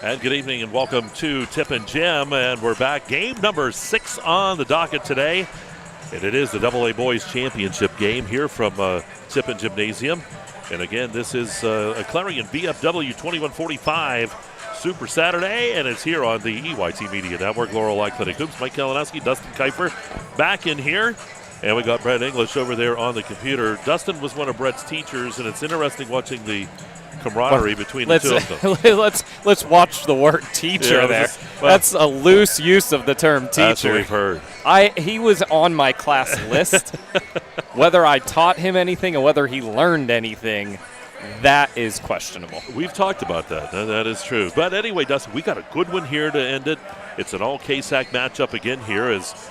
And good evening and welcome to Tippin Gym. And we're back. Game number 6 on the docket today. And it is the AA Boys Championship game here from Tippin Gymnasium. And again, this is a Clarion VFW 2145 Super Saturday. And it's here on the EYT Media Network. Laurel Athletic Hoops. Mike Kalinowski, Dustin Kifer back in here. And we got Brett English over there on the computer. Dustin was one of Brett's teachers, and it's interesting watching the camaraderie between the two of them. Let's watch the word teacher there. That's a loose use of the term teacher. That's what we've heard. He was on my class list. Whether I taught him anything or whether he learned anything, that is questionable. We've talked about that. That is true. But anyway, Dustin, we got a good one here to end it. It's an all-KSAC matchup again here as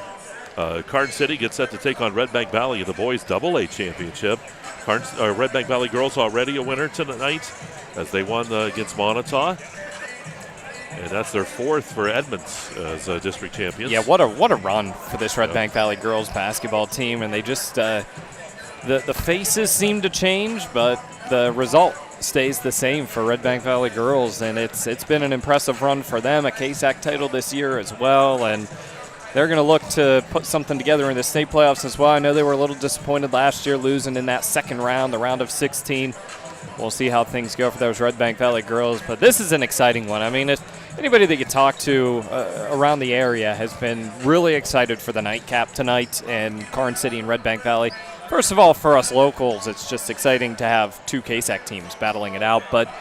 Karns City gets set to take on Redbank Valley in the boys AA championship. Redbank Valley girls already a winner tonight as they won against Moniteau. And that's their 4th for Edmonds as district champions. Yeah, what a run for this Redbank Valley girls basketball team. And they just, the faces seem to change, but the result stays the same for Redbank Valley girls. And it's been an impressive run for them, a KSAC title this year as well. And they're going to look to put something together in the state playoffs as well. I know they were a little disappointed last year losing in that second round, the round of 16. We'll see how things go for those Redbank Valley girls. But this is an exciting one. I mean, anybody that you talk to around the area has been really excited for the nightcap tonight in Karns City and Redbank Valley. First of all, for us locals, it's just exciting to have 2 KSAC teams battling it out. But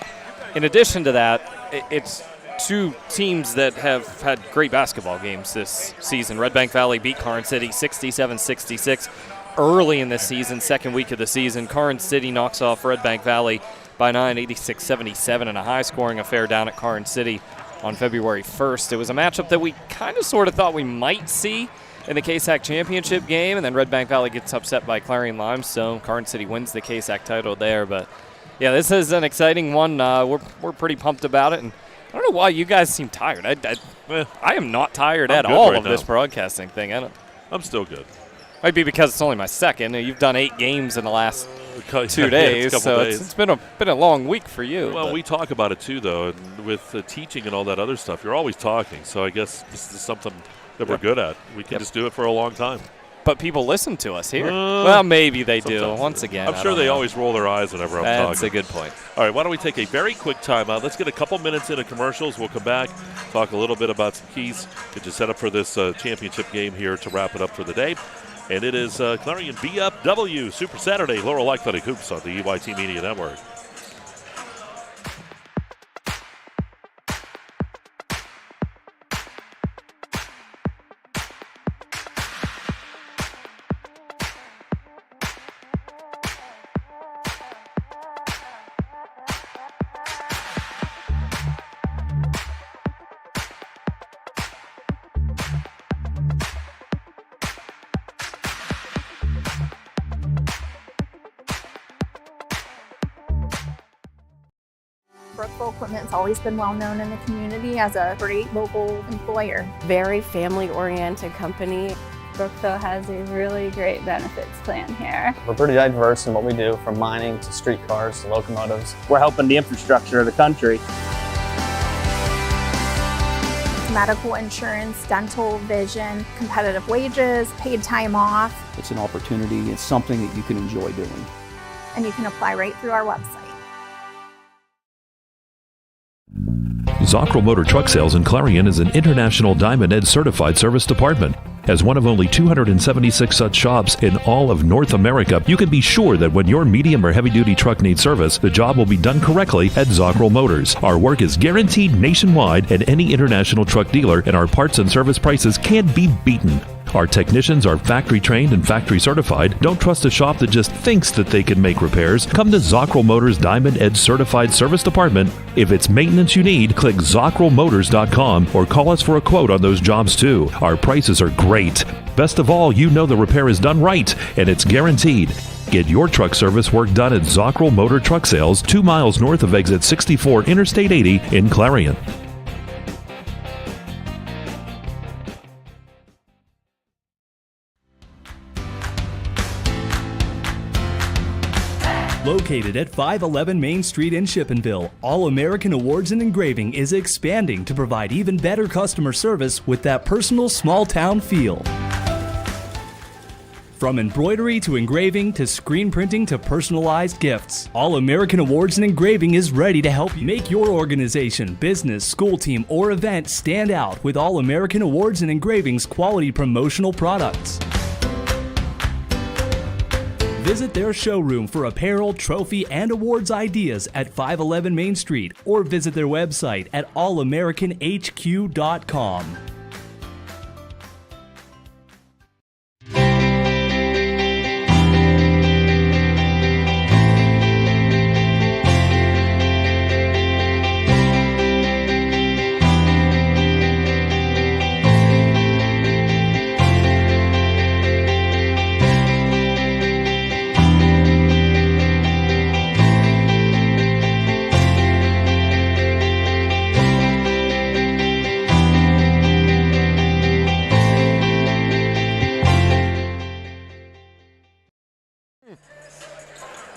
in addition to that, it's 2 teams that have had great basketball games this season. Redbank Valley beat Karns City 67-66 early in the season, second week of the season. Karns City knocks off Redbank Valley by 9, 86-77 in a high-scoring affair down at Karns City on February 1st. It was a matchup that we kind of sort of thought we might see in the KSAC championship game, and then Redbank Valley gets upset by Clarion Limestone. Karns City wins the KSAC title there. But, yeah, this is an exciting one. We're pretty pumped about it, and I don't know why you guys seem tired. I am not tired at all of this broadcasting thing. I'm still good. Might be because it's only my second. You've done 8 games in the last 2 days, so it's been a long week for you. Well, we talk about it too, though, and with teaching and all that other stuff, you're always talking. So I guess this is something that we're good at. We can just do it for a long time. But people listen to us here. Well, maybe they do. Once again, I'm sure they always roll their eyes whenever I'm talking. That's a good point. All right, why don't we take a very quick timeout? Let's get a couple minutes into commercials. We'll come back, talk a little bit about some keys, get you set up for this championship game here to wrap it up for the day. And it is Clarion VFW Super Saturday, Laurel Athletic Hoops on the EYT Media Network. Brookville Equipment's always been well known in the community as a great local employer. Very family-oriented company. Brookville has a really great benefits plan here. We're pretty diverse in what we do, from mining to streetcars to locomotives. We're helping the infrastructure of the country. Medical insurance, dental, vision, competitive wages, paid time off. It's an opportunity. It's something that you can enjoy doing. And you can apply right through our website. Zockrell Motor Truck Sales in Clarion is an International Diamond Ed certified service department. As one of only 276 such shops in all of North America, you can be sure that when your medium or heavy-duty truck needs service, the job will be done correctly at Zockrell Motors. Our work is guaranteed nationwide at any international truck dealer, and our parts and service prices can't be beaten. Our technicians are factory trained and factory certified. Don't trust a shop that just thinks that they can make repairs. Come to Zockrell Motors Diamond Edge Certified Service Department. If it's maintenance you need, click ZockrellMotors.com or call us for a quote on those jobs too. Our prices are great. Best of all, you know the repair is done right and it's guaranteed. Get your truck service work done at Zockrell Motor Truck Sales, 2 miles north of exit 64 Interstate 80 in Clarion. Located at 511 Main Street in Shippenville, All American Awards and Engraving is expanding to provide even better customer service with that personal small-town feel. From embroidery to engraving to screen printing to personalized gifts, All American Awards and Engraving is ready to help you make your organization, business, school team, or event stand out with All American Awards and Engraving's quality promotional products. Visit their showroom for apparel, trophy, and awards ideas at 511 Main Street or visit their website at allamericanhq.com.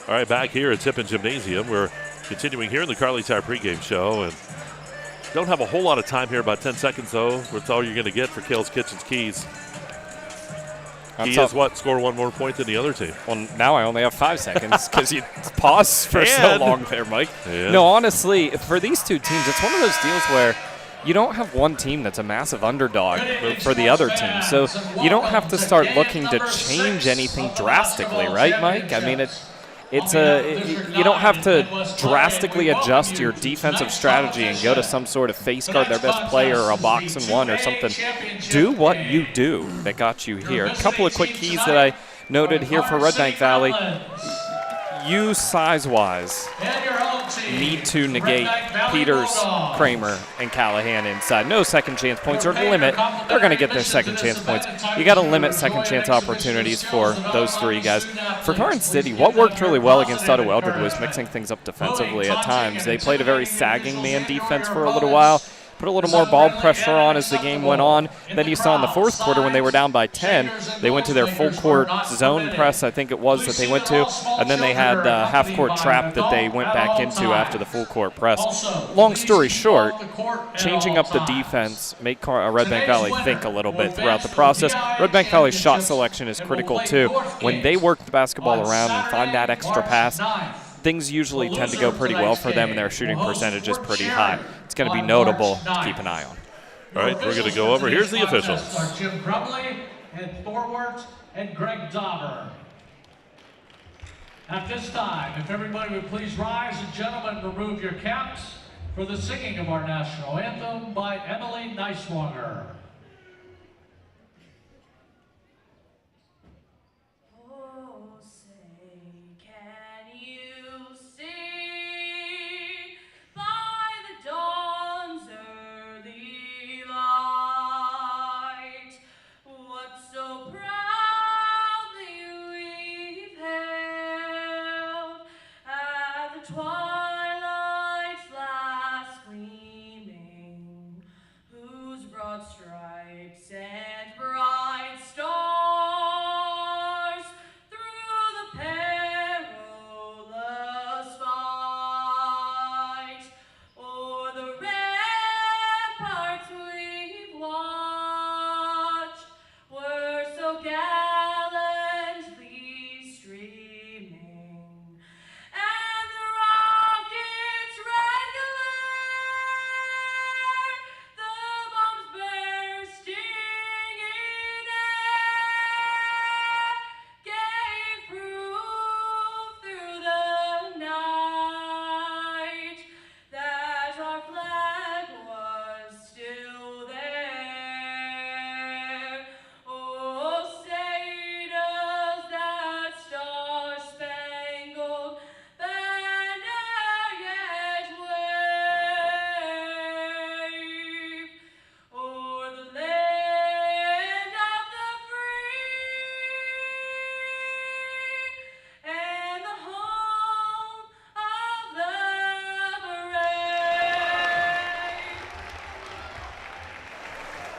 All right, back here at Tippin Gymnasium. We're continuing here in the Carly Tire pregame show. And don't have a whole lot of time here, about 10 seconds, though. That's all you're going to get for Kale's Kitchens Keys. He has what? Score one more point than the other team. Well, now I only have 5 seconds because you paused for so long there, Mike. No, honestly, for these two teams, it's one of those deals where you don't have one team that's a massive underdog for the other team. So you don't have to start looking to change anything drastically, right, Mike? I mean, you don't have to drastically adjust your defensive strategy and go to some sort of face guard their best player or a box and one or something. Do what you do that got you here. A couple of quick keys that I noted here for Redbank Valley. You, size-wise, need to negate Peters, Kramer, and Callahan inside. No second chance points or limit. They're going to get their second chance points. You got to limit second chance opportunities for those three guys. For Karns City, what worked really well against Otto Eldred was mixing things up defensively at times. They played a very sagging man defense for a little while, put a little more ball pressure on as the game went on. Then you saw in the fourth quarter when they were down by 10, they went to their full court zone press, I think it was, that they went to, and then they had a half-court trap that they went back into after the full court press. Long story short, changing up the defense make Redbank Valley think a little bit throughout the process. Redbank Valley's shot selection is critical too. When they work the basketball around and find that extra pass, things usually tend to go pretty well for them, and their shooting percentage is pretty high. It's going to be notable to keep an eye on. All right, we're going to go over. Here's the officials. Jim Crumley and Thorwart and Greg Dauber. At this time, if everybody would please rise, and gentlemen, remove your caps for the singing of our national anthem by Emily Neiswanger. Twilight's last gleaming, whose broad stripes and bright stars through the perilous fight o'er the ramparts we've watched were so gallantly streaming.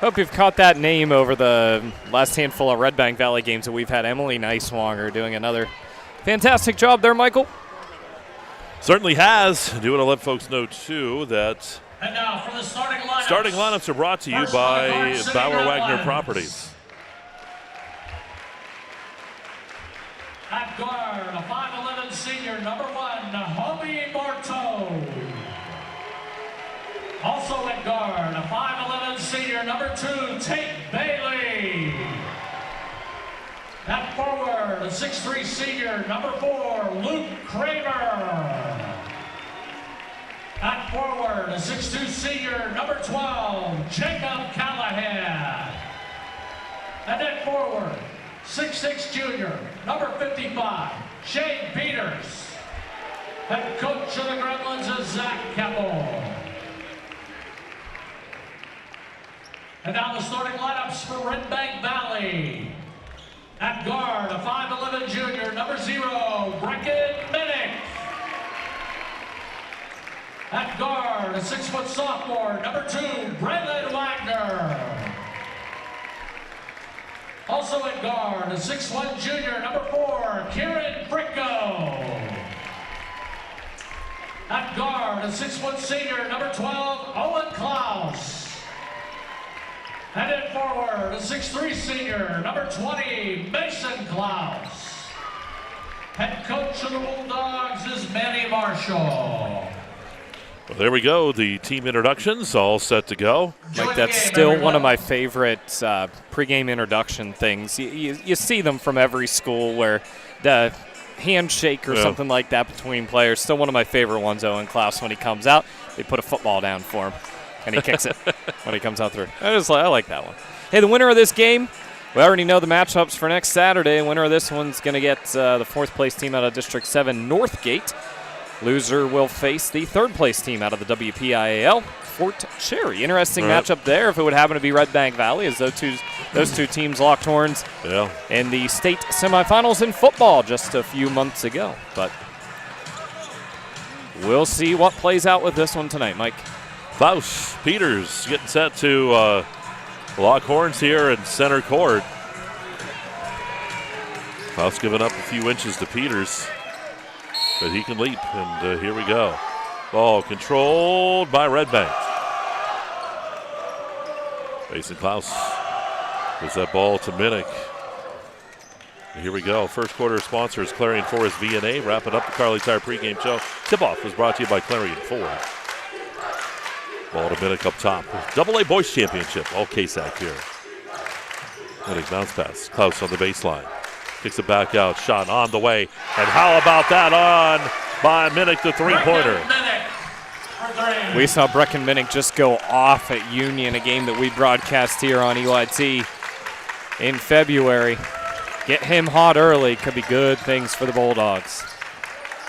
Hope you've caught that name over the last handful of Redbank Valley games that we've had. Emily Neiswanger doing another fantastic job there, Michael. Certainly has. I do want to let folks know, too, that And now for the starting lineups. starting lineups are brought to you by Bauer Wagner Properties. At guard, a 5'11" senior, number 1, Naomi Marteau. Also at guard, a 5'11" senior, number 2, Tate Bailey. At forward, a 6'3" senior, number 4, Luke Kramer. At forward, a 6'2" senior, number 12, Jacob Callahan. And at forward, 6'6" junior, number 55, Shane Peters. Head coach of the Gremlins is Zach Keppel. And now the starting lineups for Redbank Valley. At guard, a 5'11" junior, number 0, Brecken Minnick. At guard, a 6' sophomore, number 2, Braylon Wagner. Also at guard, a 6'1" junior, number 4, Kieran Fricko. At guard, a 6' senior, number 12, Owen Klaus. And at forward, a 6'3" senior, number 20, Mason Klaus. Head coach of the Bulldogs is Manny Marshall. Well, there we go. The team introductions all set to go. Mike, that's still one of my favorite pregame introduction things. You see them from every school where the handshake or something like that between players. Still one of my favorite ones, Owen Klaus, when he comes out, they put a football down for him, and he kicks it when he comes out through. I like that one. Hey, the winner of this game, we already know the matchups for next Saturday. The winner of this one's going to get the 4th place team out of District 7, Northgate. Loser will face the 3rd place team out of the WPIAL, Fort Cherry. Interesting matchup there if it would happen to be Redbank Valley, as those two teams locked horns in the state semifinals in football just a few months ago. But we'll see what plays out with this one tonight, Mike. Klaus Peters getting set to lock horns here in center court. Klaus giving up a few inches to Peters, but he can leap, and here we go. Ball controlled by Redbank. Mason Klaus gives that ball to Minnick. And here we go. First quarter sponsors Clarion Forest VNA. Wrapping up the Carly Tire pregame show. Tip-off was brought to you by Clarion Ford. Ball to Minnick up top. AA Boys Championship. All KSAC here. Minnick bounce pass. Klaus on the baseline. Kicks it back out. Shot on the way. And how about that on by Minnick, the three-pointer. We saw Brecken Minnick just go off at Union, a game that we broadcast here on EYT in February. Get him hot early. Could be good things for the Bulldogs.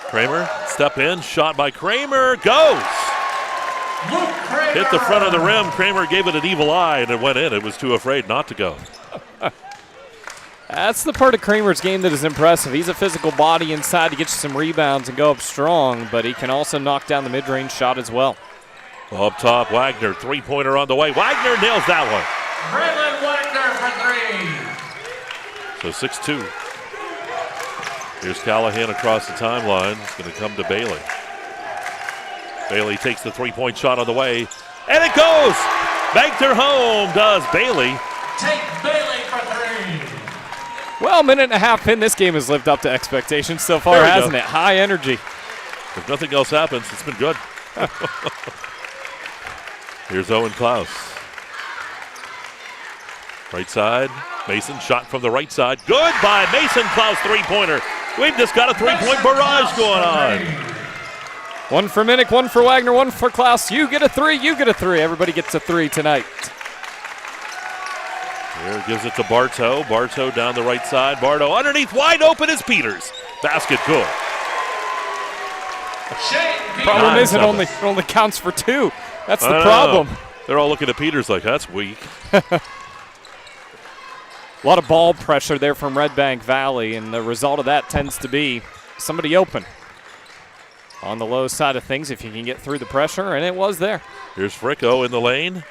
Kramer, step in. Shot by Kramer. Goes. Hit the front of the rim. Kramer gave it an evil eye, and it went in. It was too afraid not to go. That's the part of Kramer's game that is impressive. He's a physical body inside to get you some rebounds and go up strong, but he can also knock down the mid-range shot as well. Up top, Wagner, three-pointer on the way. Wagner nails that one. Braylon Wagner for 3. So 6-2. Here's Callahan across the timeline. It's going to come to Bailey. Bailey takes the three-point shot on the way, and it goes! Banked her home, does Bailey. Take Bailey for 3. Well, minute and a half in, this game has lived up to expectations so far, hasn't it? High energy. If nothing else happens, it's been good. Here's Owen Klaus. Right side, Mason, shot from the right side. Good by Mason Klaus, three-pointer. We've just got a three-point barrage going on. One for Minnick, one for Wagner, one for Klaus. You get a 3, you get a 3. Everybody gets a 3 tonight. Here gives it to Bartow. Bartow down the right side. Bartow underneath, wide open is Peters. Basket good. Problem is it only counts for 2. That's the problem. They're all looking at Peters like, that's weak. A lot of ball pressure there from Redbank Valley, and the result of that tends to be somebody open. On the low side of things, if you can get through the pressure, and it was there. Here's Fricko in the lane.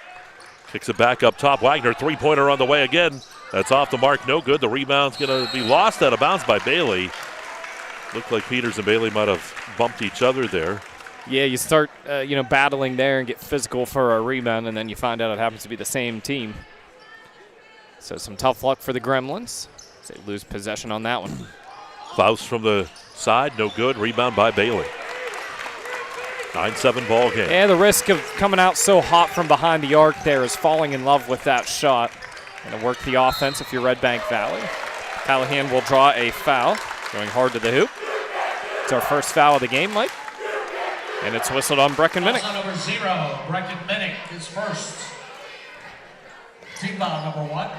Kicks it back up top. Wagner, three-pointer on the way again. That's off the mark, no good. The rebound's going to be lost out of bounds by Bailey. Looked like Peters and Bailey might have bumped each other there. Yeah, you start, battling there and get physical for a rebound, and then you find out it happens to be the same team. So some tough luck for the Gremlins. They lose possession on that one. Klaus from the side, no good. Rebound by Bailey. 9-7 ball game. Yeah, the risk of coming out so hot from behind the arc there is falling in love with that shot. Going to work the offense if you're Redbank Valley. Callahan will draw a foul, going hard to the hoop. It's our first foul of the game, Mike. And it's whistled on Brecken Minnick. Number 0, Brecken Minnick is first. Team foul number 1.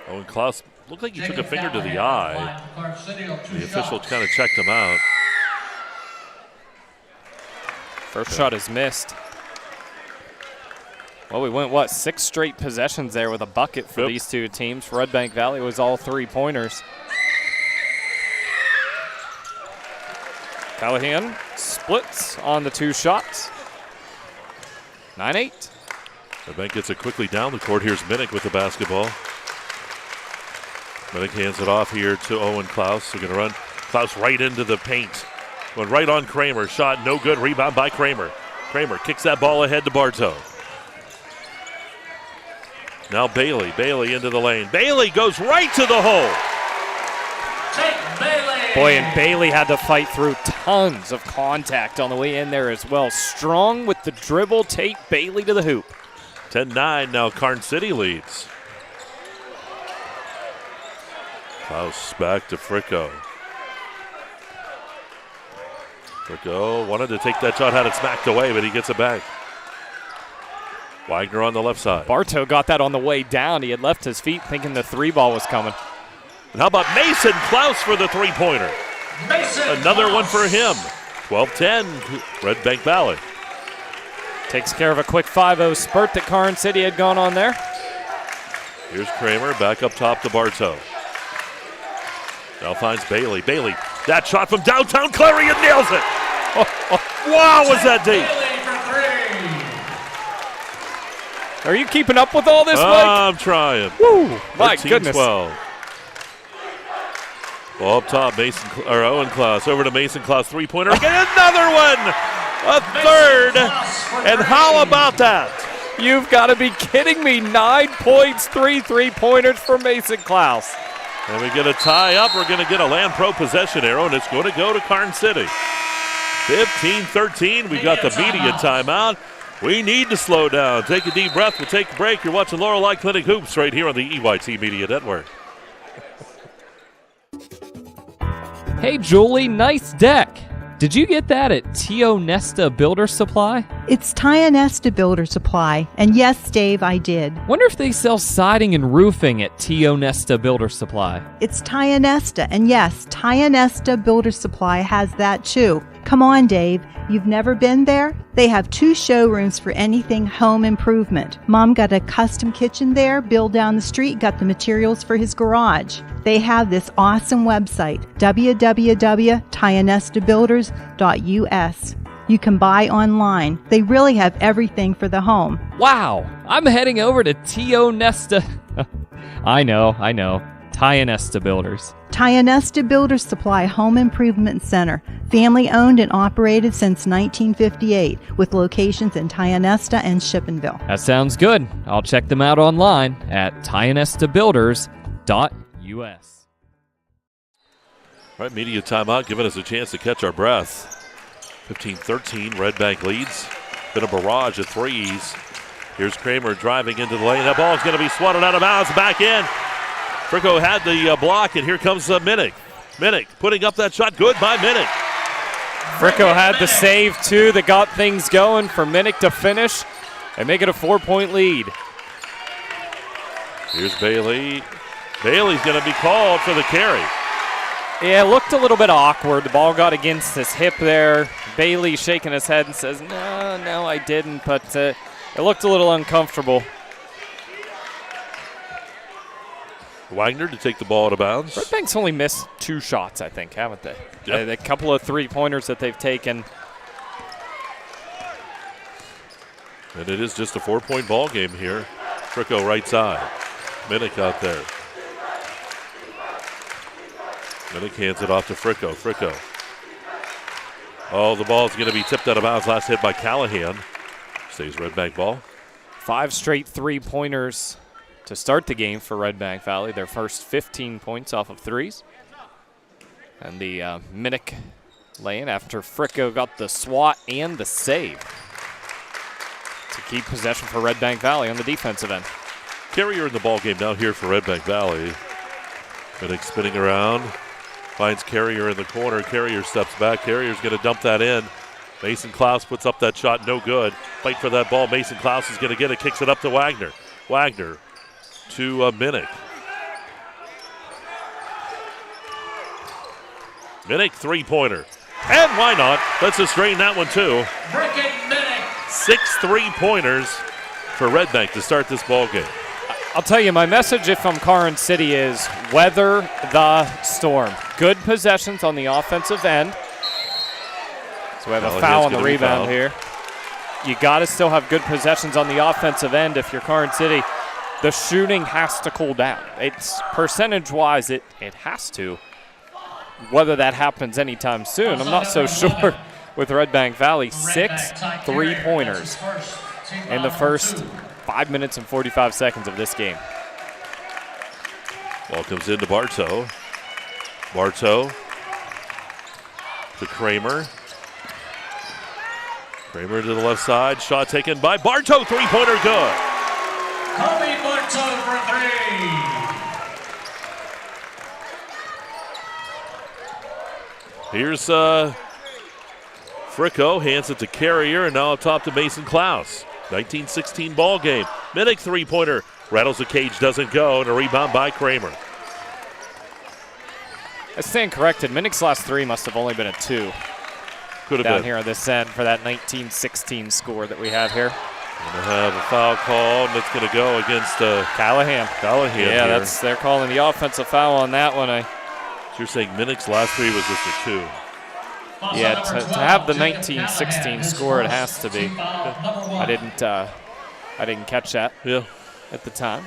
Owen Klaus looked like he took a finger to the eye. The official kind of checked him out. First shot is missed. Well, we went, 6 straight possessions there with a bucket for these two teams. For Redbank Valley, it was all 3-pointers. Callahan splits on the 2 shots. 9-8. Redbank gets it quickly down the court. Here's Minnick with the basketball. Minnick hands it off here to Owen Klaus. They're going to run Klaus right into the paint. Went right on Kramer. Shot no good. Rebound by Kramer. Kramer kicks that ball ahead to Bartow. Now Bailey. Bailey into the lane. Bailey goes right to the hole. Take Bailey. Boy, and Bailey had to fight through tons of contact on the way in there as well. Strong with the dribble. Take Bailey to the hoop. 10-9 now Karns City leads. Klaus back to Fricko. Fricko wanted to take that shot, had it smacked away, but he gets it back. Wagner on the left side. Bartow got that on the way down. He had left his feet thinking the 3 ball was coming. And how about Mason Klaus for the 3-pointer? Another one for him. 12-10, Redbank Valley. Takes care of a quick 5-0 spurt that Karns City had gone on there. Here's Kramer back up top to Bartow. Now finds Bailey. Bailey, that shot from downtown Clarion nails it. Wow, was that deep? Are you keeping up with all this, Mike? I'm trying. Woo, my goodness. 12. Well, up top, Owen Klaus over to Mason Klaus, 3-pointer. Again, another one, a third. And how about that? You've got to be kidding me. 9 points, 3 3-pointers for Mason Klaus. And we get a tie up. We're going to get a Land Pro possession arrow, and it's going to go to Karns City. 15-13. We got the media timeout. We need to slow down. Take a deep breath. We'll take a break. You're watching Laurel Clinic Hoops right here on the EYT Media Network. Hey, Julie, nice deck. Did you get that at Tio Nesta Builder Supply? It's Tio Nesta Builder Supply. And yes, Dave, I did. Wonder if they sell siding and roofing at Tio Nesta Builder Supply. It's Tio Nesta. And yes, Tio Nesta Builder Supply has that too. Come on, Dave. You've never been there? They have 2 showrooms for anything home improvement. Mom got a custom kitchen there. Bill down the street got the materials for his garage. They have this awesome website, www.tionestabuilders.us. You can buy online. They really have everything for the home. Wow, I'm heading over to Tio Nesta. I know. Tio Nesta Builders. Tio Nesta Builder Supply Home Improvement Center. Family owned and operated since 1958 with locations in Tio Nesta and Shippenville. That sounds good. I'll check them out online at tionestabuilders.us. All right, media timeout, giving us a chance to catch our breath. 15-13, Redbank leads. Been a barrage of threes. Here's Kramer driving into the lane. That ball's going to be swatted out of bounds, back in. Fricko had the block, and here comes Minnick. Minnick putting up that shot. Good by Minnick. Fricko had the save, too, that got things going for Minnick to finish and make it a 4-point lead. Here's Bailey. Bailey's going to be called for the carry. Yeah, it looked a little bit awkward. The ball got against his hip there. Bailey shaking his head and says, no, I didn't, but it looked a little uncomfortable. Wagner to take the ball out of bounds. Redbank's only missed 2 shots, I think, haven't they? Yep. A couple of 3-pointers that they've taken. And it is just a 4-point ball game here. Fricko right side. Minnick out there. Minnick hands it off to Fricko. Fricko Oh, the ball is going to be tipped out of bounds. Last hit by Callahan. Stays Redbank ball. 5 straight three-pointers to start the game for Redbank Valley. Their first 15 points off of threes. And the Minnick lay-in after Fricko got the swat and the save to keep possession for Redbank Valley on the defensive end. Carrier in the ball game now here for Redbank Valley. Minnick spinning around. Finds Carrier in the corner. Carrier steps back. Carrier's going to dump that in. Mason Klaus puts up that shot. No good. Fight for that ball. Mason Klaus is going to get it. Kicks it up to Wagner. Wagner to Minnick. Minnick three-pointer. And why not? Let's just drain that one too. 6 3-pointers for Redbank to start this ball game. I'll tell you, my message if I'm Karns City is weather the storm. Good possessions on the offensive end. So we have a foul on the rebound here. You got to still have good possessions on the offensive end if you're Karns City. The shooting has to cool down. It's percentage-wise, it has to. Whether that happens anytime soon, I'm not so sure with Redbank Valley. 6 3-pointers in the first 5 minutes and 45 seconds of this game. Ball comes into Bartow. Bartow to Kramer. Kramer to the left side. Shot taken by Bartow. Three-pointer good. Kobe Bartow for 3. Here's Fricko. Hands it to Carrier. And now up top to Mason Klaus. 19-16 ball game. Minnick three-pointer. Rattles the cage, doesn't go, and a rebound by Kramer. I stand corrected. Minnick's last 3 must have only been a 2. Could have down been. Here on this end for that 19-16 score that we have here. Going to have a foul call, and it's going to go against Callahan. Callahan. Yeah, here. they're calling the offensive foul on that one. So you're saying Minnick's last 3 was just a 2. Yeah, to have the 19-16 score, it has to be. I didn't catch that at the time.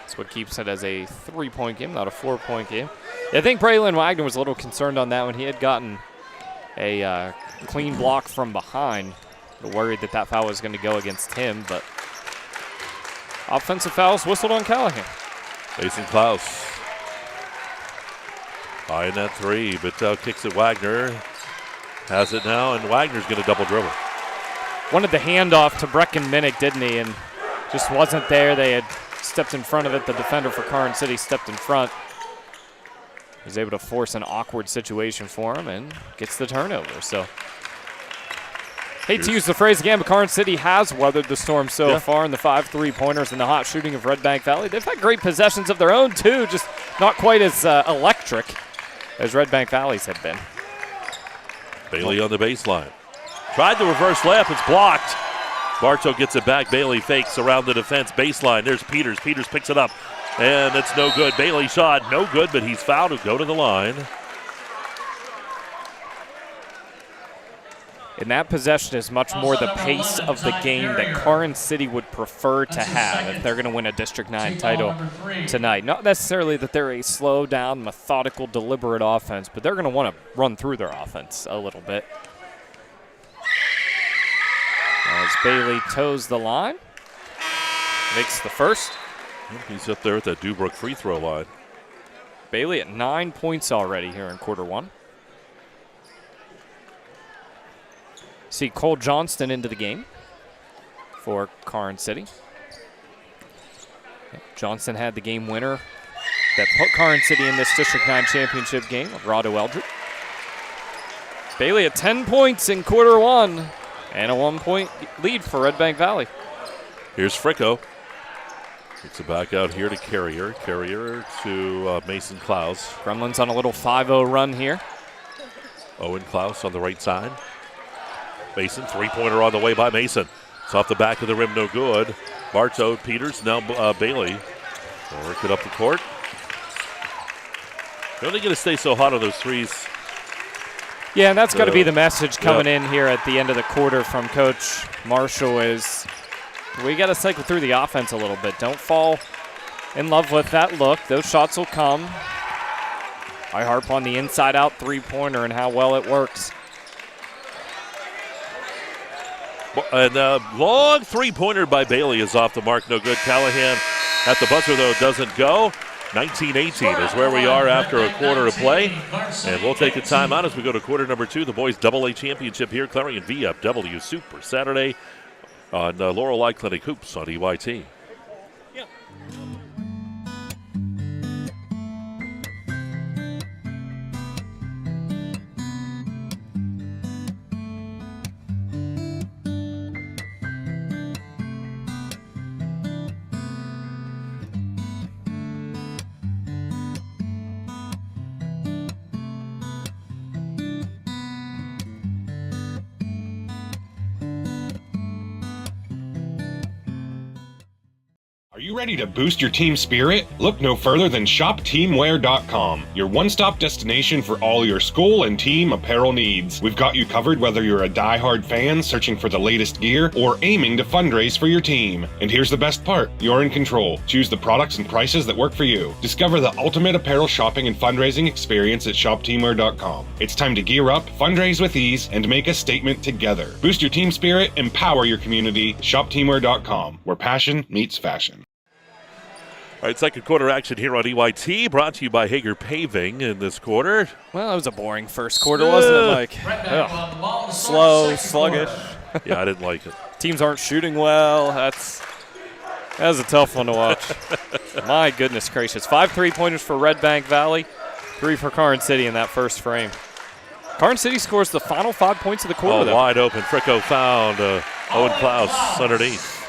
That's what keeps it as a 3-point game, not a 4-point game. I think Braylon Wagner was a little concerned on that one. He had gotten a clean block from behind. Worried that foul was going to go against him, but offensive fouls whistled on Callahan. Mason Klaus. High in that 3, but kicks it Wagner. Has it now, and Wagner's going to double dribble. Wanted the handoff to Brecken Minnick, didn't he? And just wasn't there. They had stepped in front of it. The defender for Karns City stepped in front. He was able to force an awkward situation for him and gets the turnover. So, hate to use the phrase again, but Karns City has weathered the storm so far in the 5 3-pointers and the hot shooting of Redbank Valley. They've had great possessions of their own, too, just not quite as electric as Redbank Valley's have been. Bailey on the baseline. Tried the reverse layup. It's blocked. Bartow gets it back. Bailey fakes around the defense baseline. There's Peters. Peters picks it up, and it's no good. Bailey shot no good, but he's fouled to go to the line. And that possession is much more the pace of the game that Karns City would prefer to have if they're going to win a District 9 title tonight. Not necessarily that they're a slow down, methodical, deliberate offense, but they're going to want to run through their offense a little bit. As Bailey toes the line, makes the first. He's up there at that Dubrook free throw line. Bailey at 9 points already here in quarter 1. See Cole Johnston into the game for Karns City. Johnston had the game winner that put Karns City in this District 9 championship game with Rado Eldred. Bailey at 10 points in quarter 1 and a 1-point lead for Redbank Valley. Here's Fricko. Kicks it back out here to Carrier. Carrier to Mason Klaus. Gremlins on a little 5-0 run here. Owen Klaus on the right side. Mason, three-pointer on the way by Mason. It's off the back of the rim, no good. Bartow, Peters, now Bailey. They'll work it up the court. They're only going to stay so hot on those threes. Yeah, and that's got to be the message coming in here at the end of the quarter from Coach Marshall is we got to cycle through the offense a little bit. Don't fall in love with that look. Those shots will come. I harp on the inside-out three-pointer and how well it works. And long three-pointer by Bailey is off the mark. No good. Callahan at the buzzer, though, doesn't go. 19-18 is where we are after a quarter of play. And we'll take a timeout as we go to quarter number 2. The boys AA championship here. Clarion VFW Super Saturday on Laurel Clinic Hoops on EYT. Are you ready to boost your team spirit? Look no further than shopteamwear.com, your one-stop destination for all your school and team apparel needs. We've got you covered whether you're a die-hard fan searching for the latest gear or aiming to fundraise for your team. And here's the best part, you're in control. Choose the products and prices that work for you. Discover the ultimate apparel shopping and fundraising experience at shopteamwear.com. It's time to gear up, fundraise with ease, and make a statement together. Boost your team spirit, empower your community. Shopteamwear.com, where passion meets fashion. All right, second quarter action here on EYT, brought to you by Hager Paving in this quarter. Well, it was a boring first quarter, wasn't it, Mike? Slow, sluggish. Yeah, I didn't like it. Teams aren't shooting well. That was a tough one to watch. My goodness gracious. 5 3-pointers for Redbank Valley, 3 for Karns City in that first frame. Karns City scores the final 5 points of the quarter, though. Wide open. Fricko found Owen Klaus underneath.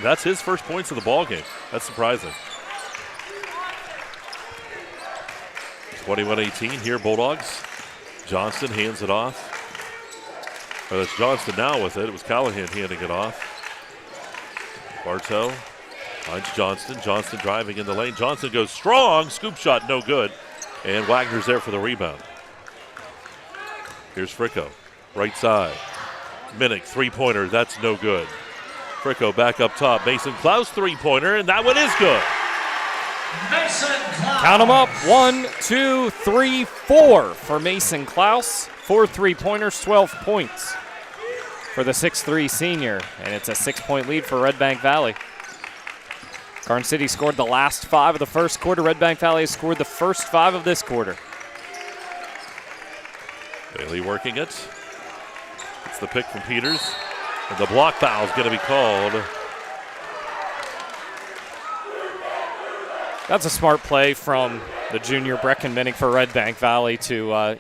That's his first points of the ball game. That's surprising. 21-18 here, Bulldogs. Johnston hands it off. Or that's Johnston now with it. It was Callahan handing it off. Bartow finds Johnston. Johnston driving in the lane. Johnston goes strong. Scoop shot, no good. And Wagner's there for the rebound. Here's Fricko. Right side. Minnick, three-pointer. That's no good. Fricko back up top. Mason Klaus three-pointer, and that one is good. Count them up. 1, 2, 3, 4 for Mason Klaus. 4 3-pointers, 12 points for the 6'3 senior. And it's a 6-point lead for Redbank Valley. Karns City scored the last 5 of the first quarter. Redbank Valley has scored the first 5 of this quarter. Bailey working it. It's the pick from Peters. And the block foul is going to be called. That's a smart play from the junior Brecken Minnick for Redbank Valley to,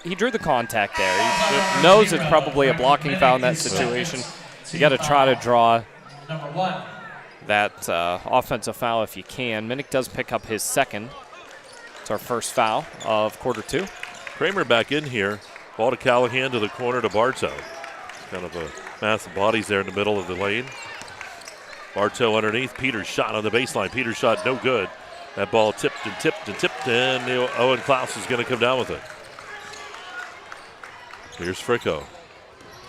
he drew the contact there. He knows it's probably a blocking foul in that situation. You got to try to draw that offensive foul if you can. Minnick does pick up his second. It's our first foul of quarter 2. Kramer back in here. Ball to Callahan to the corner to Bartow. Kind of a mass of bodies there in the middle of the lane. Bartow underneath. Peters shot on the baseline. Peters shot no good. That ball tipped and tipped and tipped, and Owen Klaus is going to come down with it. Here's Fricko.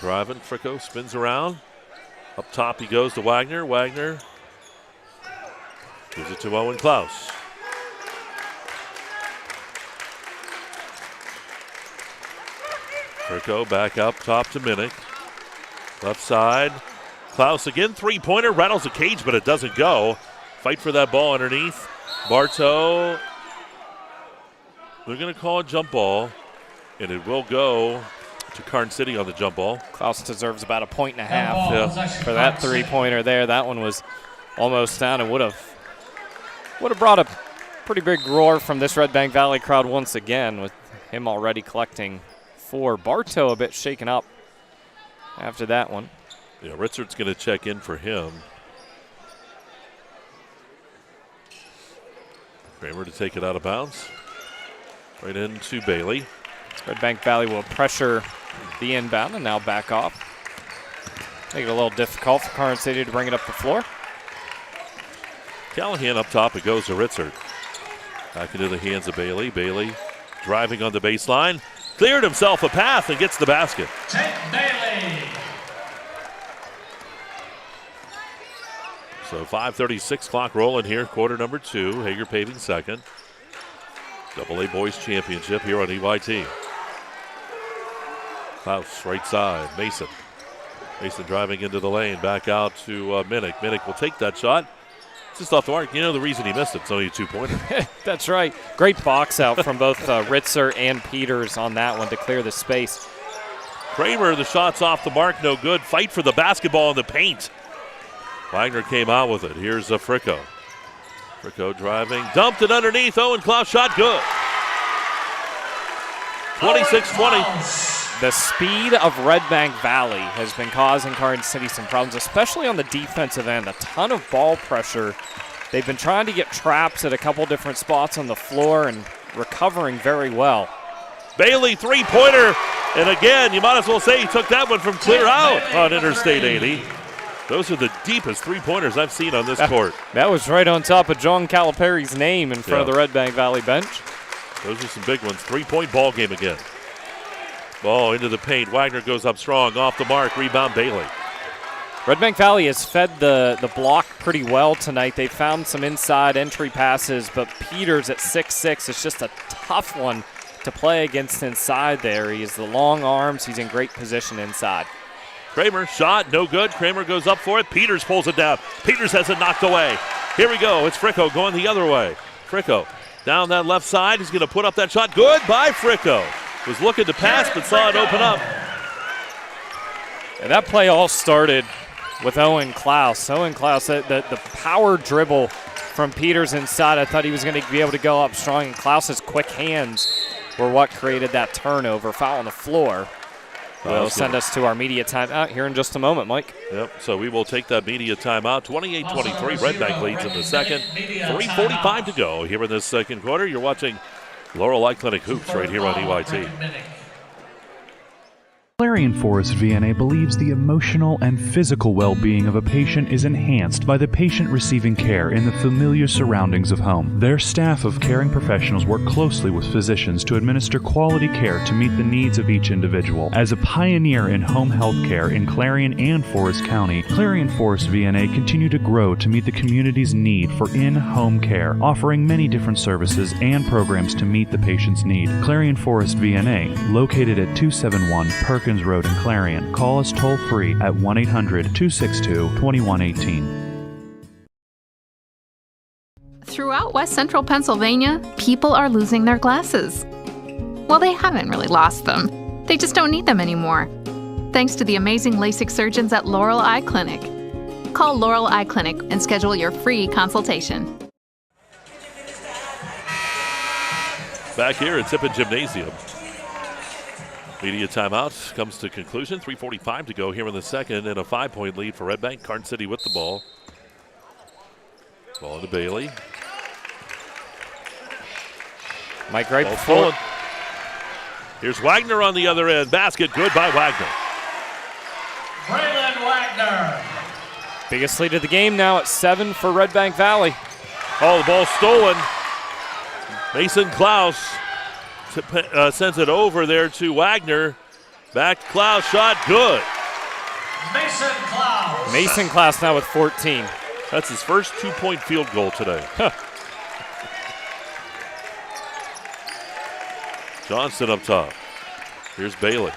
Driving. Fricko spins around. Up top he goes to Wagner. Wagner gives it to Owen Klaus. Fricko back up top to Minnick. Left side. Klaus again, three-pointer, rattles the cage, but it doesn't go. Fight for that ball underneath. Bartow. They're going to call a jump ball, and it will go to Karns City on the jump ball. Klaus deserves about 1.5 points for that three-pointer there. That one was almost down and would have brought a pretty big roar from this Redbank Valley crowd once again, with him already collecting 4. Bartow a bit shaken up after that one. Yeah, Ritzard's going to check in for him. Kramer to take it out of bounds. Right into Bailey. Redbank Valley will pressure the inbound and now back off. Make it a little difficult for Karns City to bring it up the floor. Callahan up top, it goes to Ritzard. Back into the hands of Bailey. Bailey driving on the baseline. Cleared himself a path and gets the basket. Take Bailey. So 5:36 clock rolling here, quarter number 2. Hager Paving second. AA Boys Championship here on EYT. Klaus right side, Mason. Mason driving into the lane, back out to Minnick. Minnick will take that shot. Just off the mark. You know the reason he missed it. It's only a 2-pointer. That's right. Great box out from both Ritzer and Peters on that one to clear the space. Kramer, the shot's off the mark, no good. Fight for the basketball in the paint. Wagner came out with it. Here's Fricko. Fricko driving, dumped it underneath. Owen Klaus shot good. 26-20. The speed of Redbank Valley has been causing Karns City some problems, especially on the defensive end. A ton of ball pressure. They've been trying to get traps at a couple different spots on the floor and recovering very well. Bailey, three-pointer. And again, you might as well say he took that one from clear out on Interstate 80. Those are the deepest three-pointers I've seen on this court. That was right on top of John Calipari's name in front of the Redbank Valley bench. Those are some big ones. Three-point ball game again. Ball into the paint. Wagner goes up strong. Off the mark. Rebound Bailey. Redbank Valley has fed the block pretty well tonight. They found some inside entry passes, but Peters at 6'6" is just a tough one to play against inside there. He has the long arms. He's in great position inside. Kramer, shot, no good. Kramer goes up for it. Peters pulls it down. Peters has it knocked away. Here we go. It's Fricko going the other way. Fricko down that left side. He's going to put up that shot. Good by Fricko. Was looking to pass, but saw it open up. And that play all started with Owen Klaus. Owen Klaus, the power dribble from Peters inside, I thought he was going to be able to go up strong, and Klaus's quick hands were what created that turnover. Foul on the floor. Will send us to our media timeout here in just a moment, Mike. Yep, so we will take that media timeout. 28-23, Redbank leads in the second. 3:45 to go here in this second quarter. You're watching Laurel Eye Clinic Hoops right here on EYT. Clarion Forest VNA believes the emotional and physical well-being of a patient is enhanced by the patient receiving care in the familiar surroundings of home. Their staff of caring professionals work closely with physicians to administer quality care to meet the needs of each individual. As a pioneer in home health care in Clarion and Forest County, Clarion Forest VNA continue to grow to meet the community's need for in-home care, offering many different services and programs to meet the patient's need. Clarion Forest VNA, located at 271 Perkins Road in Clarion. Call us toll-free at 1-800-262-2118. Throughout West Central Pennsylvania, people are losing their glasses. Well, they haven't really lost them. They just don't need them anymore. Thanks to the amazing LASIK surgeons at Laurel Eye Clinic. Call Laurel Eye Clinic and schedule your free consultation. Back here at Tippin Gymnasium. Media timeout comes to conclusion. 3:45 to go here in the second, and a 5-point lead for Redbank. Karns City with the ball. Ball to Bailey. Mike, right before. Here's Wagner on the other end. Basket good by Wagner. Braylon Wagner. Biggest lead of the game now at 7 for Redbank Valley. Oh, the ball stolen. Mason Klaus sends it over there to Wagner. Back to Klaus, shot good. Mason Klaus. Mason Klaus now with 14. That's his first 2-point field goal today. Johnson up top. Here's Bailey.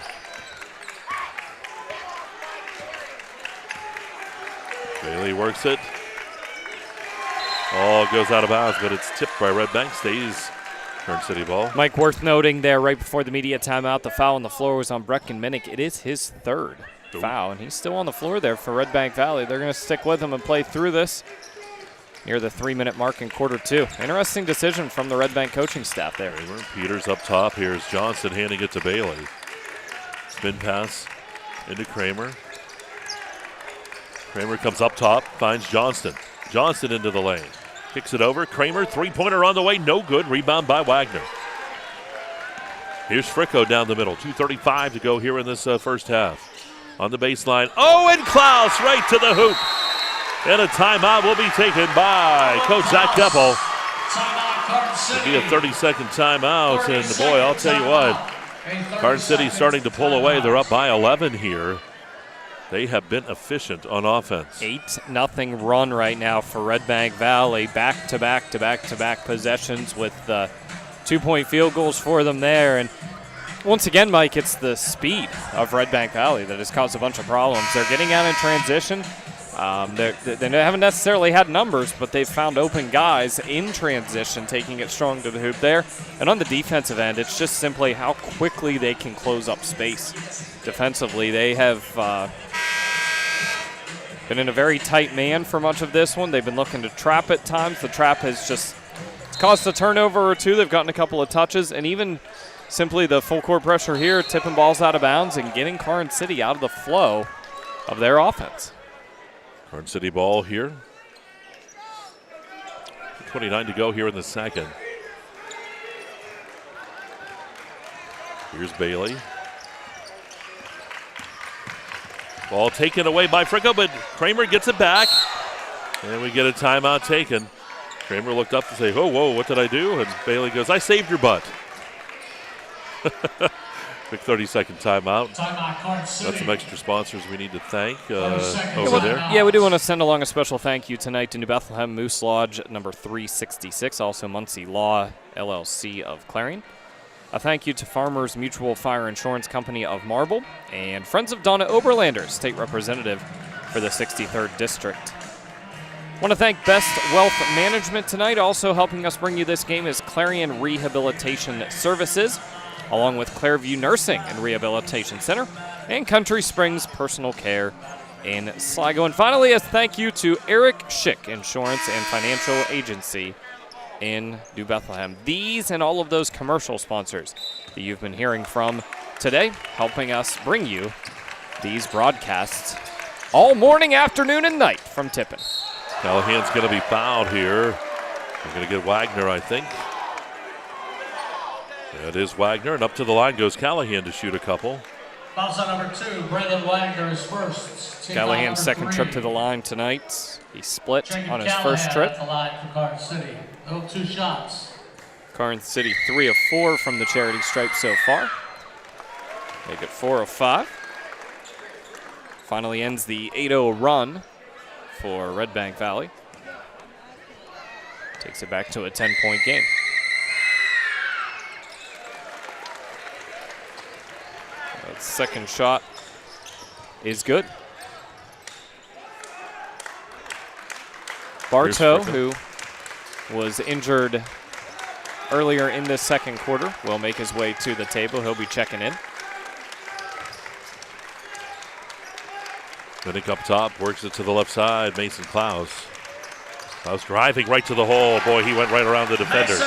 Bailey works it. Oh, it goes out of bounds, but it's tipped by Redbank. Stays Karns City ball. Mike, worth noting there right before the media timeout, the foul on the floor was on Brecken Minnick. It is his third foul, and he's still on the floor there for Redbank Valley. They're going to stick with him and play through this near the 3-minute mark in quarter two. Interesting decision from the Redbank coaching staff there. Peters up top. Here's Johnson handing it to Bailey. Spin pass into Kramer. Kramer comes up top, finds Johnston. Johnston into the lane. Kicks it over. Kramer, three-pointer on the way. No good. Rebound by Wagner. Here's Fricko down the middle. 2:35 to go here in this first half. On the baseline. Owen Klaus right to the hoop. And a timeout will be taken by Coach Zach Keppel. It'll be a 30-second timeout. And, boy, I'll tell you what, Karns City starting to pull away. They're up by 11 here. They have been efficient on offense. 8-0 run right now for Redbank Valley. Back-to-back possessions with 2-point field goals for them there. And Once again, Mike, it's the speed of Redbank Valley that has caused a bunch of problems. They're getting out in transition. They haven't necessarily had numbers, but they've found open guys in transition, taking it strong to the hoop there. And on the defensive end, it's just simply how quickly they can close up space. Defensively, they have been in a very tight man for much of this one. They've been looking to trap at times. The trap has just caused a turnover or two. They've gotten a couple of touches, and even simply the full court pressure here, tipping balls out of bounds and getting Karns City out of the flow of their offense. Karns City ball here. 29 to go here in the second. Here's Bailey. Ball taken away by Fricko, but Kramer gets it back. And we get a timeout taken. Kramer looked up to say, oh, whoa, what did I do? And Bailey goes, I saved your butt. Quick 30-second timeout. Got some extra sponsors we need to thank over there. Yeah, we do want to send along a special thank you tonight to New Bethlehem Moose Lodge number 366, also Muncie Law LLC of Clarion. A thank you to Farmers Mutual Fire Insurance Company of Marble and Friends of Donna Oberlander, State Representative for the 63rd District. Want to thank Best Wealth Management tonight. Also helping us bring you this game is Clarion Rehabilitation Services, along with Clairview Nursing and Rehabilitation Center and Country Springs Personal Care in Sligo. And finally, a thank you to Eric Schick Insurance and Financial Agency in New Bethlehem. These and all of those commercial sponsors that you've been hearing from today, helping us bring you these broadcasts all morning, afternoon, and night from Tippin. Callahan's going to be fouled here. We're going to get Wagner, I think. That is Wagner, and up to the line goes Callahan to shoot a couple. Foul shot number 2, Brendan Wagner is first. Callahan's second trip to the line tonight. He split on his first trip. At the line for Karns City. Those 2 shots. Karns City 3 of 4 from the charity stripe so far. Make it 4 of 5. Finally ends the 8-0 run for Redbank Valley. Takes it back to a 10-point game. That second shot is good. Bartow, who was injured earlier in this second quarter, will make his way to the table. He'll be checking in. Vinnick up top, works it to the left side. Mason Klaus. Klaus driving right to the hole. Boy, he went right around the defender.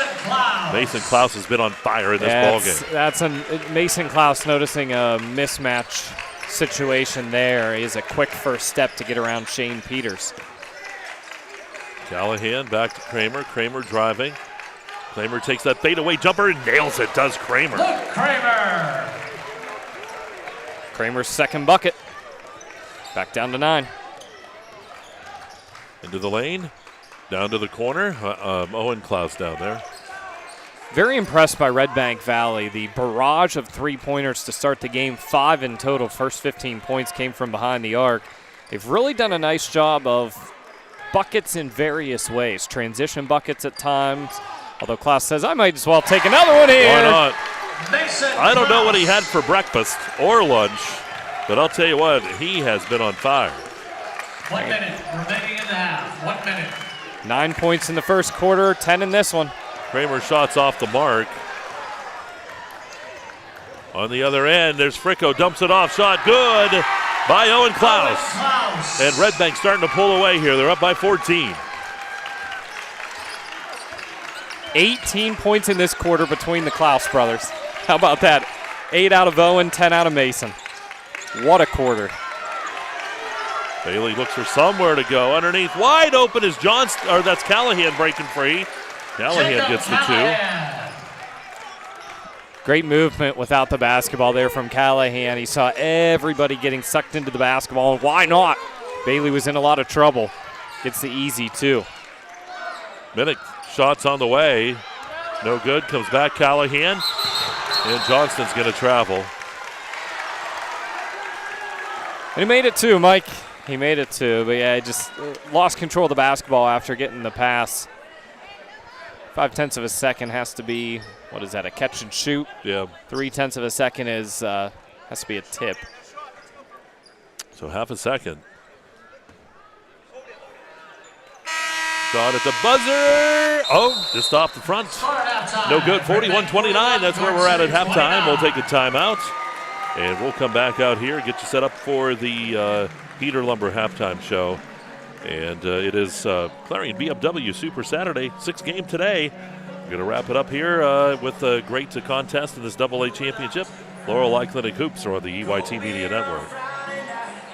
Mason Klaus has been on fire in this ballgame. That's Mason Klaus noticing a mismatch situation there. Is a quick first step to get around Shane Peters. Callahan back to Kramer. Kramer driving. Kramer takes that fadeaway jumper and nails it, does Kramer. Look, Kramer! Kramer's second bucket. Back down to 9. Into the lane. Down to the corner. Owen Klaus down there. Very impressed by Redbank Valley. The barrage of three-pointers to start the game, 5 in total. First 15 points came from behind the arc. They've really done a nice job of buckets in various ways. Transition buckets at times. Although Klaus says, I might as well take another one here. Why not? I don't know what he had for breakfast or lunch, but I'll tell you what, he has been on fire. 1 minute remaining in the half. 1 minute. 9 points in the first quarter, 10 in this one. Kramer shots off the mark. On the other end, there's Fricko, dumps it off. Shot good by Owen Klaus. And Redbank starting to pull away here. They're up by 14. 18 points in this quarter between the Klaus brothers. How about that? 8 out of Owen, 10 out of Mason. What a quarter. Bailey looks for somewhere to go. Underneath, wide open is Johnston, or that's Callahan breaking free. Callahan gets the 2. Great movement without the basketball there from Callahan. He saw everybody getting sucked into the basketball, and why not? Bailey was in a lot of trouble. Gets the easy 2. Minnick shots on the way. No good. Comes back Callahan. And Johnston's going to travel. And he made it 2, Mike. He made it 2, but yeah, just lost control of the basketball after getting the pass 5/10 of a second has to be, what is that, a catch and shoot? Yeah. 3/10 of a second is has to be a tip. So half a second. Shot at the buzzer. Oh, just off the front. No good. 41-29. That's where we're at halftime. We'll take a timeout. And we'll come back out here and get you set up for the Heater Lumber halftime show. And it is Clarion BMW Super Saturday, 6th game today. We're going to wrap it up here with a great contest in this AA championship. Laurel Eye Clinic Hoops are on the EYT Media Network.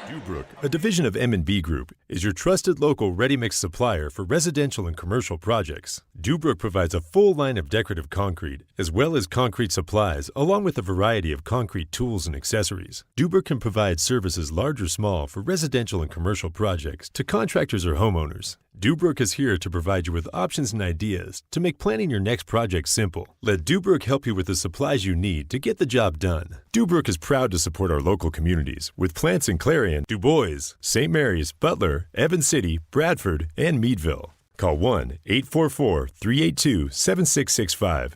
Dubrook, a division of M&B Group, is your trusted local ready-mix supplier for residential and commercial projects. Dubrook provides a full line of decorative concrete, as well as concrete supplies, along with a variety of concrete tools and accessories. Dubrook can provide services large or small for residential and commercial projects to contractors or homeowners. Dubrook is here to provide you with options and ideas to make planning your next project simple. Let Dubrook help you with the supplies you need to get the job done. Dubrook is proud to support our local communities with plants in Clarion, Du Bois, St. Mary's, Butler, Evans City, Bradford, and Meadville. Call 1-844-382-7665.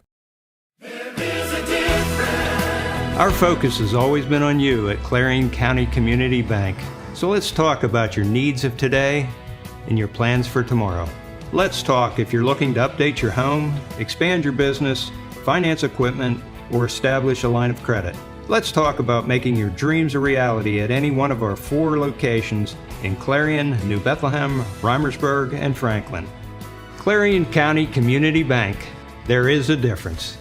Our focus has always been on you at Clarion County Community Bank. So let's talk about your needs of today and your plans for tomorrow. Let's talk if you're looking to update your home, expand your business, finance equipment, or establish a line of credit. Let's talk about making your dreams a reality at any one of our 4 locations in Clarion, New Bethlehem, Reimersburg, and Franklin. Clarion County Community Bank. There is a difference.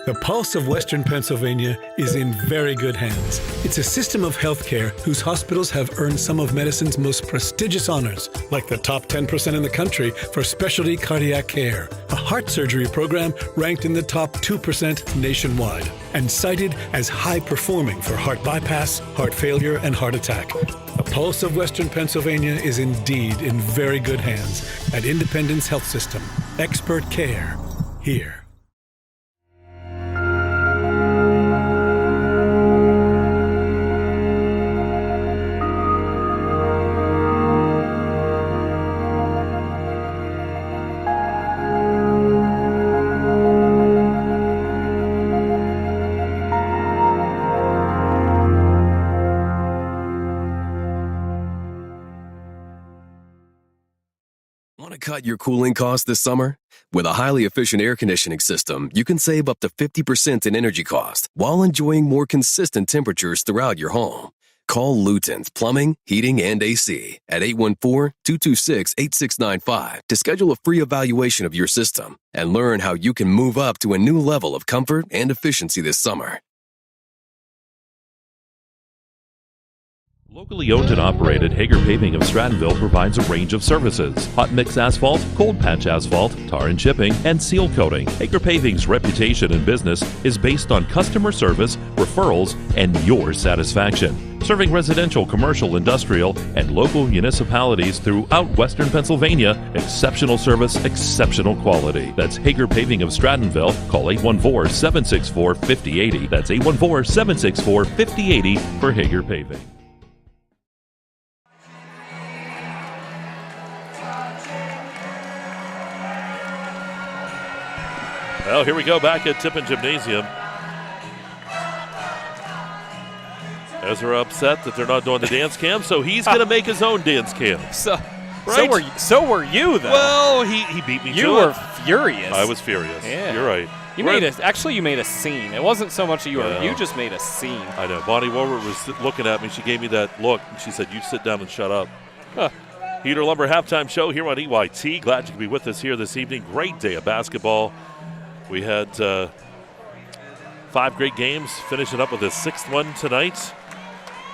The Pulse of Western Pennsylvania is in very good hands. It's a system of healthcare whose hospitals have earned some of medicine's most prestigious honors, like the top 10% in the country for specialty cardiac care, a heart surgery program ranked in the top 2% nationwide, and cited as high-performing for heart bypass, heart failure, and heart attack. The Pulse of Western Pennsylvania is indeed in very good hands at Independence Health System. Expert care here. Cut your cooling costs this summer? With a highly efficient air conditioning system, you can save up to 50% in energy cost while enjoying more consistent temperatures throughout your home. Call Luton's Plumbing, Heating, and AC at 814-226-8695 to schedule a free evaluation of your system and learn how you can move up to a new level of comfort and efficiency this summer. Locally owned and operated, Hager Paving of Strattonville provides a range of services: hot mix asphalt, cold patch asphalt, tar and chipping, and seal coating. Hager Paving's reputation in business is based on customer service, referrals, and your satisfaction. Serving residential, commercial, industrial, and local municipalities throughout Western Pennsylvania, exceptional service, exceptional quality. That's Hager Paving of Strattonville. Call 814-764-5080. That's 814-764-5080 for Hager Paving. Well, here we go back at Tippin Gymnasium. Ezra upset that they're not doing the dance cam, so he's going to make his own dance cam. So were you, though. Well, he beat me to it. You were furious. I was furious. Yeah. You're right. You made a scene. It wasn't so much that you just made a scene. I know. Bonnie Woolworth was looking at me. She gave me that look, and she said, "You sit down and shut up." Huh. Heater Lumber halftime show here on EYT. Glad you could be with us here this evening. Great day of basketball. We had 5 great games, finishing up with a 6th one tonight.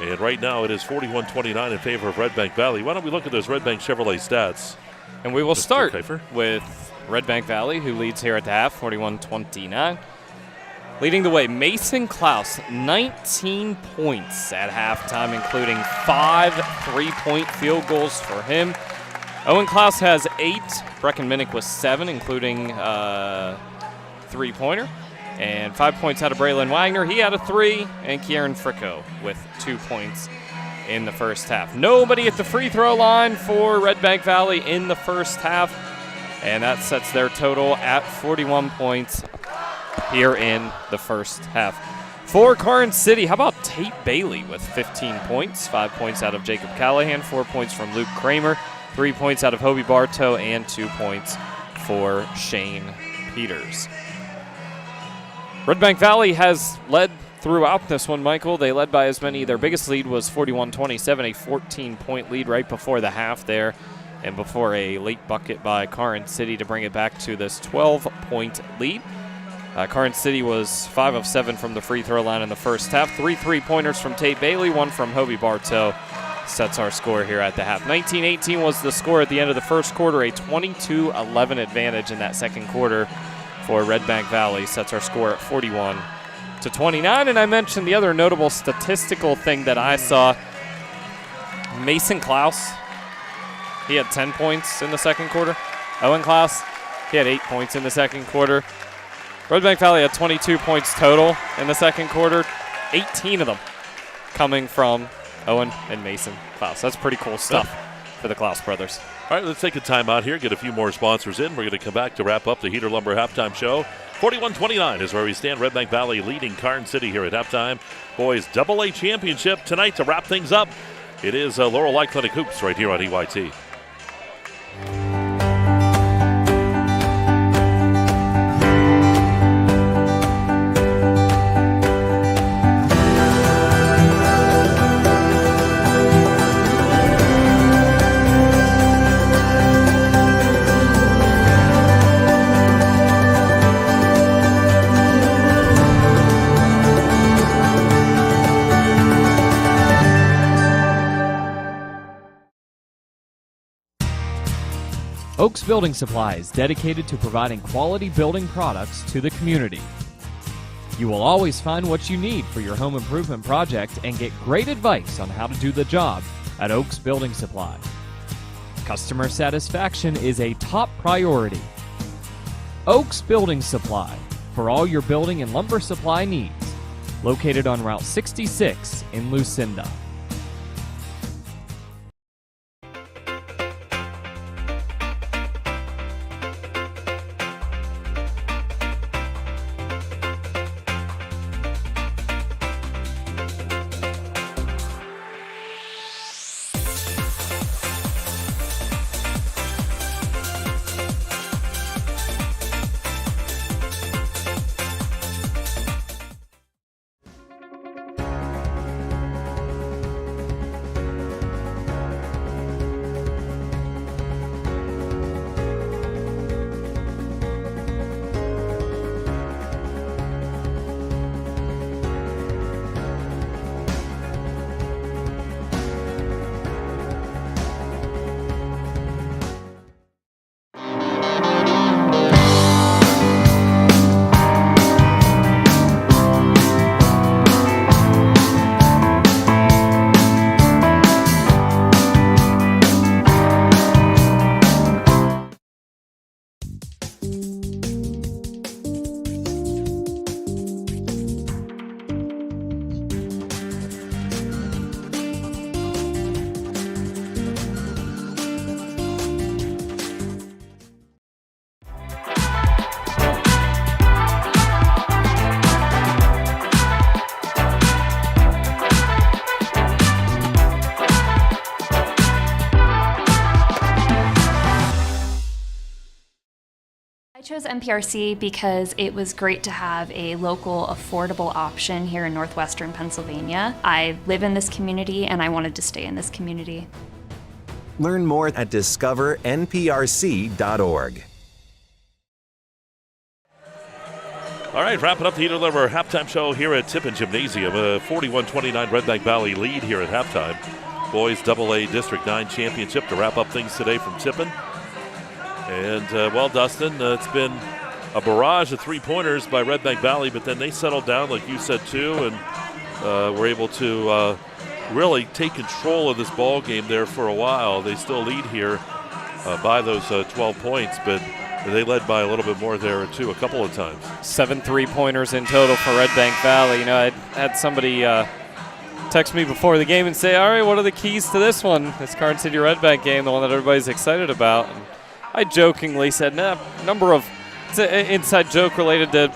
And right now it is 41-29 in favor of Redbank Valley. Why don't we look at those Redbank Chevrolet stats? And we will Mr. start Kifer with Redbank Valley, who leads here at the half, 41-29. Leading the way, Mason Klaus, 19 points at halftime, including 5 3-point field goals for him. Owen Klaus has 8. Brecken Minnick was 7, including 3-pointer. And 5 points out of Braylon Wagner. He had a 3. And Kieran Fricko with 2 points in the first half. Nobody at the free throw line for Redbank Valley in the first half. and that sets their total at 41 points here in the first half. For Karns City, how about Tate Bailey with 15 points, 5 points out of Jacob Callahan, 4 points from Luke Kramer, 3 points out of Hobie Bartow, and 2 points for Shane Peters. Redbank Valley has led throughout this one, Michael. They led by as many. Their biggest lead was 41-27, a 14-point lead right before the half there, and before a late bucket by Karns City to bring it back to this 12-point lead. Karns City was 5 of 7 from the free throw line in the first half. 3 3-pointers from Tate Bailey, 1 from Hobie Bartow sets our score here at the half. 19-18 was the score at the end of the first quarter, a 22-11 advantage in that second quarter for Redbank Valley. Sets our score at 41-29. And I mentioned the other notable statistical thing that I saw, Mason Klaus, he had 10 points in the second quarter. Owen Klaus, he had 8 points in the second quarter. Redbank Valley had 22 points total in the second quarter, 18 of them coming from Owen and Mason Klaus. That's pretty cool stuff for the Klaus brothers. All right, let's take a timeout here, get a few more sponsors in. We're going to come back to wrap up the Heater Lumber halftime show. 41-29 is where we stand. Redbank Valley leading Karns City here at halftime. Boys AA championship tonight to wrap things up. It is Laurel Eye Clinic Hoops right here on EYT. Oaks Building Supply is dedicated to providing quality building products to the community. You will always find what you need for your home improvement project and get great advice on how to do the job at Oaks Building Supply. Customer satisfaction is a top priority. Oaks Building Supply for all your building and lumber supply needs. Located on Route 66 in Lucinda. I chose MPRC because it was great to have a local, affordable option here in northwestern Pennsylvania. I live in this community and I wanted to stay in this community. Learn more at discovernprc.org. All right, wrapping up the Heater Lumber halftime show here at Tippin Gymnasium. A 41-29 Redbank Valley lead here at halftime. Boys AA District 9 championship to wrap up things today from Tippin. And, well, Dustin, it's been a barrage of three-pointers by Redbank Valley, but then they settled down, like you said, too, and were able to really take control of this ball game there for a while. They still lead here by those 12 points, but they led by a little bit more there, too, a couple of times. 7 3-pointers in total for Redbank Valley. You know, I had somebody text me before the game and say, all right, what are the keys to this one, this Karns City Redbank game, the one that everybody's excited about? And I jokingly said, it's an inside joke related to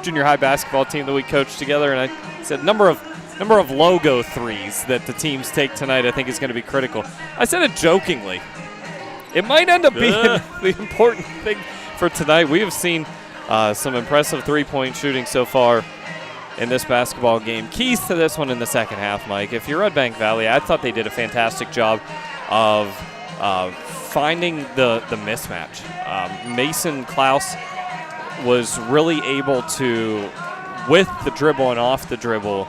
junior high basketball team that we coached together, and I said number of logo threes that the teams take tonight I think is going to be critical. I said it jokingly. It might end up being the important thing for tonight. We have seen some impressive three-point shooting so far in this basketball game. Keys to this one in the second half, Mike. If you're Redbank Valley, I thought they did a fantastic job of finding the mismatch. Mason Klaus was really able to, with the dribble and off the dribble,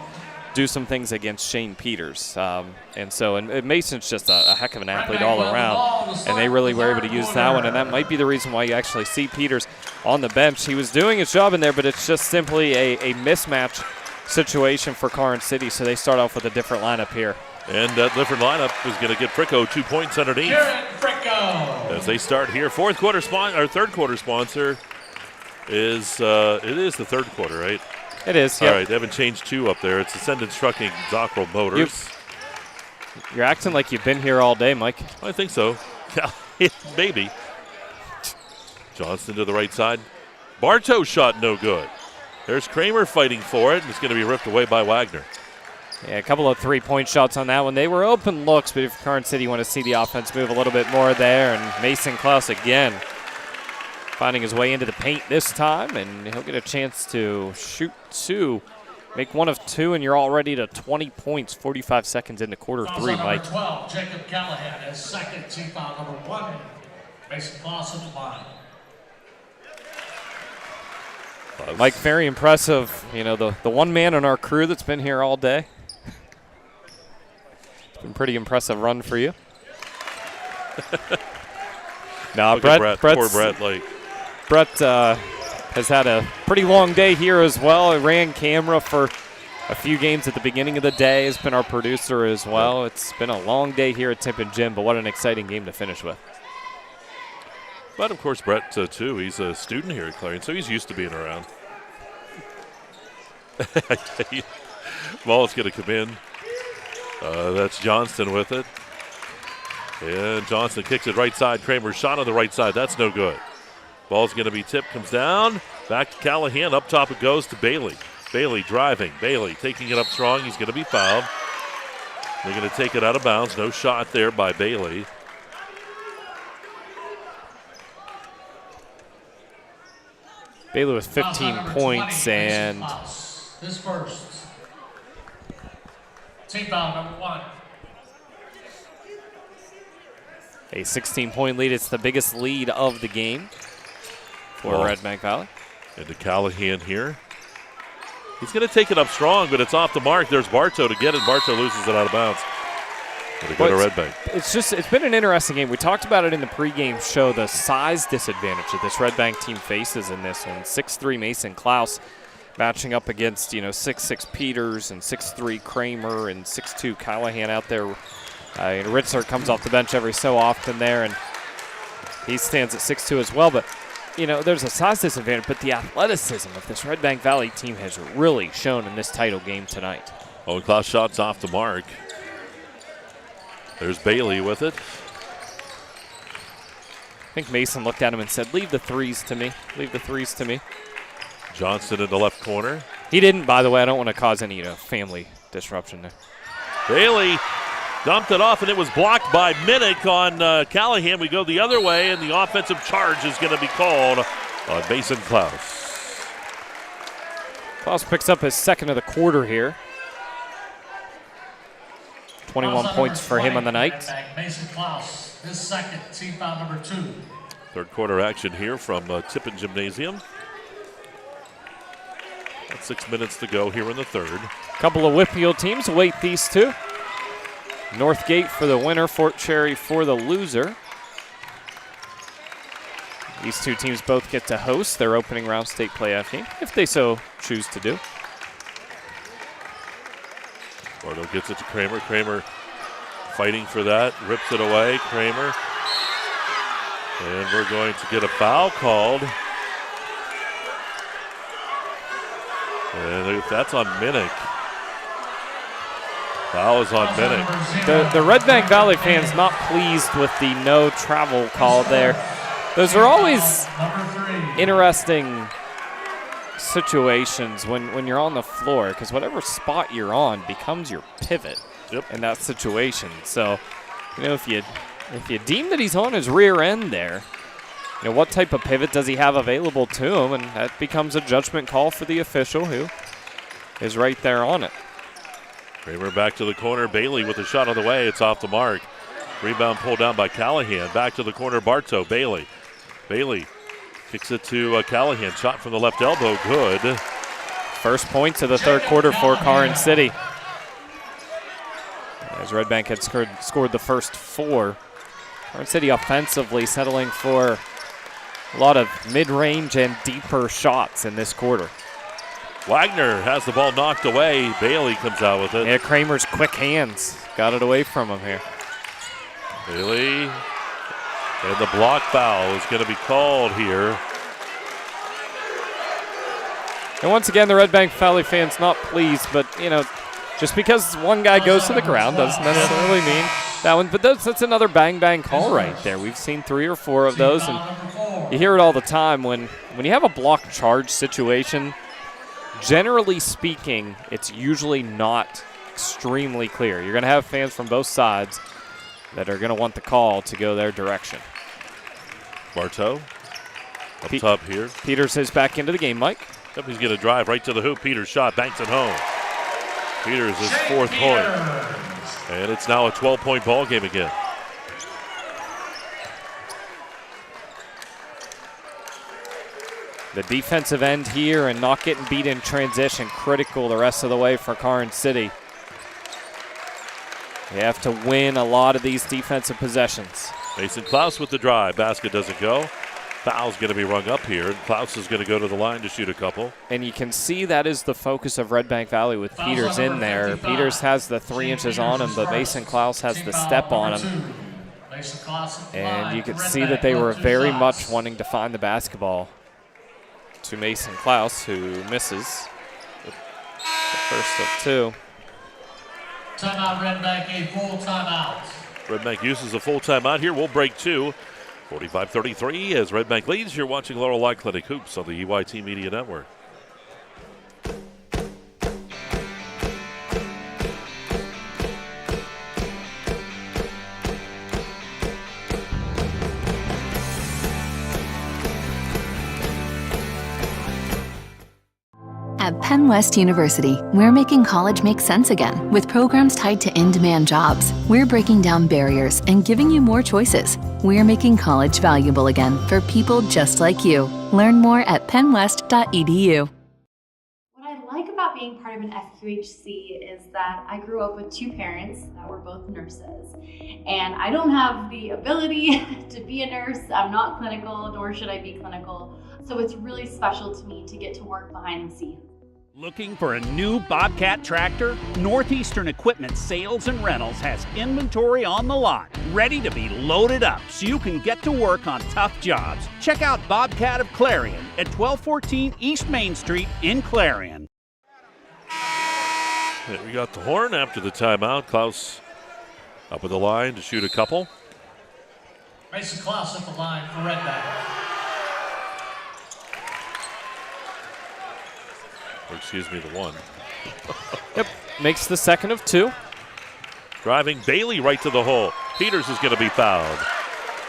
do some things against Shane Peters. And Mason's just a heck of an athlete all around, and they really were able to use that one, and that might be the reason why you actually see Peters on the bench. He was doing his job in there, but it's just simply a mismatch situation for Karns City, so they start off with a different lineup here. And that different lineup is going to get Fricko 2 points underneath. As they start here, third quarter sponsor is it is the third quarter, right? It is. All right, they haven't changed 2 up there. It's Ascendant Trucking, Dockrell Motors. You're acting like you've been here all day, Mike. I think so. Maybe. Johnston to the right side. Bartow shot no good. There's Kramer fighting for it, and it's going to be ripped away by Wagner. Yeah, a couple of three-point shots on that one. They were open looks, but if Karns City want to see the offense move a little bit more there, and Mason Klaus again finding his way into the paint this time, and he'll get a chance to shoot 2, make 1 of 2, and you're already to 20 points, 45 seconds into quarter 3, Mike. 12, Jacob Callahan has second, team foul number 1. Mason Klaus at the line. Mike, very impressive. You know, the one man on our crew that's been here all day. It's been a pretty impressive run for you. No, Brett has had a pretty long day here as well. He ran camera for a few games at the beginning of the day. Has been our producer as well. It's been a long day here at Tippin Gym, but what an exciting game to finish with. But, of course, Brett, too, he's a student here at Clarion, so he's used to being around. Ball's going to come in. That's Johnston with it. And Johnston kicks it right side. Kramer shot on the right side. That's no good. Ball's going to be tipped, comes down. Back to Callahan. Up top it goes to Bailey. Bailey driving. Bailey taking it up strong. He's going to be fouled. They're going to take it out of bounds. No shot there by Bailey. Bailey with 15 points and his first. Team foul number 1. A 16-point lead. It's the biggest lead of the game for Redbank Valley. Into Callahan here. He's going to take it up strong, but it's off the mark. There's Bartow to get it. Bartow loses it out of bounds. Going to go to Redbank. It's been an interesting game. We talked about it in the pregame show, the size disadvantage that this Redbank team faces in this one. 6'3" Mason Klaus matching up against 6'6" Peters and 6'3" Kramer and 6'2" Callahan out there. Ritzler comes off the bench every so often there, and he stands at 6'2" as well. But there's a size disadvantage, but the athleticism of this Redbank Valley team has really shown in this title game tonight. Owen Klaus shots off the mark. There's Bailey with it. I think Mason looked at him and said, leave the threes to me. Leave the threes to me. Johnson in the left corner. He didn't, by the way. I don't want to cause any family disruption there. Bailey dumped it off, and it was blocked by Minnick on Callahan. We go the other way, and the offensive charge is going to be called on Mason Klaus. Klaus picks up his second of the quarter here. 21 points for him on the night. Mason Klaus, his second, team foul number 2. Third quarter action here from Tippin Gymnasium. About 6 minutes to go here in the third. Couple of Whitfield teams await these two. Northgate for the winner, Fort Cherry for the loser. These two teams both get to host their opening round state playoff game, if they so choose to do. Bartow gets it to Kramer. Kramer fighting for that, rips it away. Kramer. And we're going to get a foul called. And that's on Minnick. Foul is on Minnick. The Redbank Valley fans not pleased with the no travel call there. Those are always interesting situations when you're on the floor, because whatever spot you're on becomes your pivot in that situation. So, if you deem that he's on his rear end there, what type of pivot does he have available to him? And that becomes a judgment call for the official, who is right there on it. Kramer back to the corner. Bailey with a shot on the way. It's off the mark. Rebound pulled down by Callahan. Back to the corner, Bartow. Bailey kicks it to Callahan. Shot from the left elbow. Good. First points of the third quarter for Karns City, as Redbank had scored the first 4. Karns City offensively settling for a lot of mid-range and deeper shots in this quarter. Wagner has the ball knocked away. Bailey comes out with it. Yeah, Kramer's quick hands got it away from him here. Bailey, and the block foul is going to be called here. And once again, the Redbank Valley fans not pleased, but, just because one guy goes to the ground doesn't necessarily mean that one. But that's another bang-bang call right there. We've seen 3 or 4 of those, and you hear it all the time. When you have a block charge situation, generally speaking, it's usually not extremely clear. You're going to have fans from both sides that are going to want the call to go their direction. Bartow up top here. Peters is back into the game, Mike. Yep, he's going to drive right to the hoop. Peters' shot banks it home. Peters' his 4th point. And it's now a 12-point ball game again. The defensive end here and not getting beat in transition, critical the rest of the way for Karns City. You have to win a lot of these defensive possessions. Mason Klaus with the drive. Basket doesn't go. Foul's going to be rung up here. Klaus is going to go to the line to shoot a couple. And you can see that is the focus of Redbank Valley with Peters in there. Peters has the 3 inches on him, but Mason Klaus has the step on him. And you can see that they were very much wanting to find the basketball to Mason Klaus, who misses the first of 2. Timeout, Redbank, a full timeout. Redbank uses a full timeout here. We'll break 2. 45-33 as Redbank leads. You're watching Laurel Eye Clinic Hoops on the EYT Media Network. At PennWest University, we're making college make sense again with programs tied to in-demand jobs. We're breaking down barriers and giving you more choices. We're making college valuable again for people just like you. Learn more at pennwest.edu. What I like about being part of an FQHC is that I grew up with 2 parents that were both nurses. And I don't have the ability to be a nurse. I'm not clinical, nor should I be clinical. So it's really special to me to get to work behind the scenes. Looking for a new Bobcat tractor? Northeastern Equipment Sales and Rentals has inventory on the lot, ready to be loaded up so you can get to work on tough jobs. Check out Bobcat of Clarion at 1214 East Main Street in Clarion. And we got the horn after the timeout. Klaus up at the line to shoot a couple. Mason Klaus at the line for Redbank. Or excuse me, the 1. Yep, makes the 2nd of 2. Driving Bailey right to the hole. Peters is going to be fouled.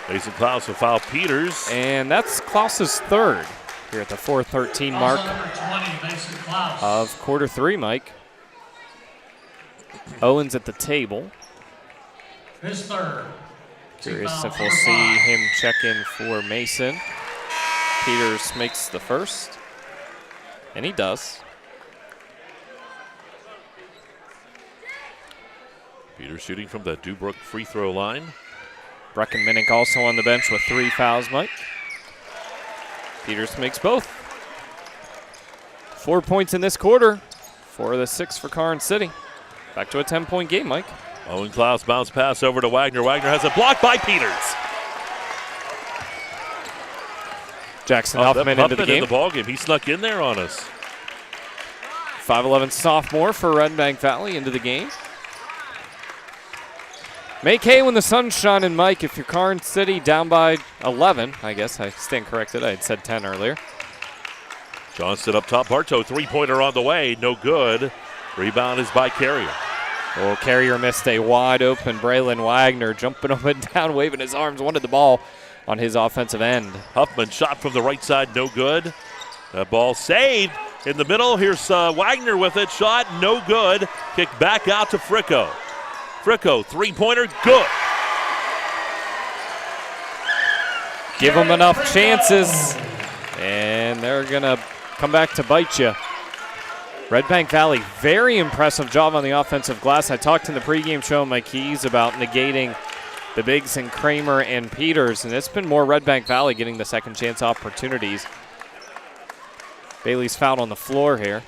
Mason Klaus will foul Peters. And that's Klaus's 3rd here at the 4:13 mark of quarter 3, Mike. Owens at the table. His 3rd. Curious if we'll see him check in for Mason. Peters makes the 1st, and he does. Peters shooting from the Dubrook free throw line. Breckenminnick also on the bench with 3 fouls, Mike. Peters makes both. 4 points in this quarter. 4 of the 6 for Karns City. Back to a 10-point game, Mike. Owen Klaus bounce pass over to Wagner. Wagner has it blocked by Peters. Jackson Huffman into the game. In the ball game. He snuck in there on us. 5'11" sophomore for Redbank Valley into the game. Make hay when the sun's shining, Mike. If you're Karns City down by 11, I guess I stand corrected. I had said 10 earlier. Johnston up top. Bartow three-pointer on the way. No good. Rebound is by Carrier. Well, Carrier missed a wide-open Braylon Wagner jumping up and down, waving his arms, wanted the ball on his offensive end. Huffman shot from the right side. No good. That ball saved in the middle. Here's Wagner with it. Shot no good. Kick back out to Fricko. Fricko, three-pointer, good. Give them enough chances, and they're going to come back to bite you. Redbank Valley, very impressive job on the offensive glass. I talked in the pregame show on my keys about negating the bigs and Kramer and Peters, and it's been more Redbank Valley getting the second chance opportunities. Bailey's fouled on the floor here.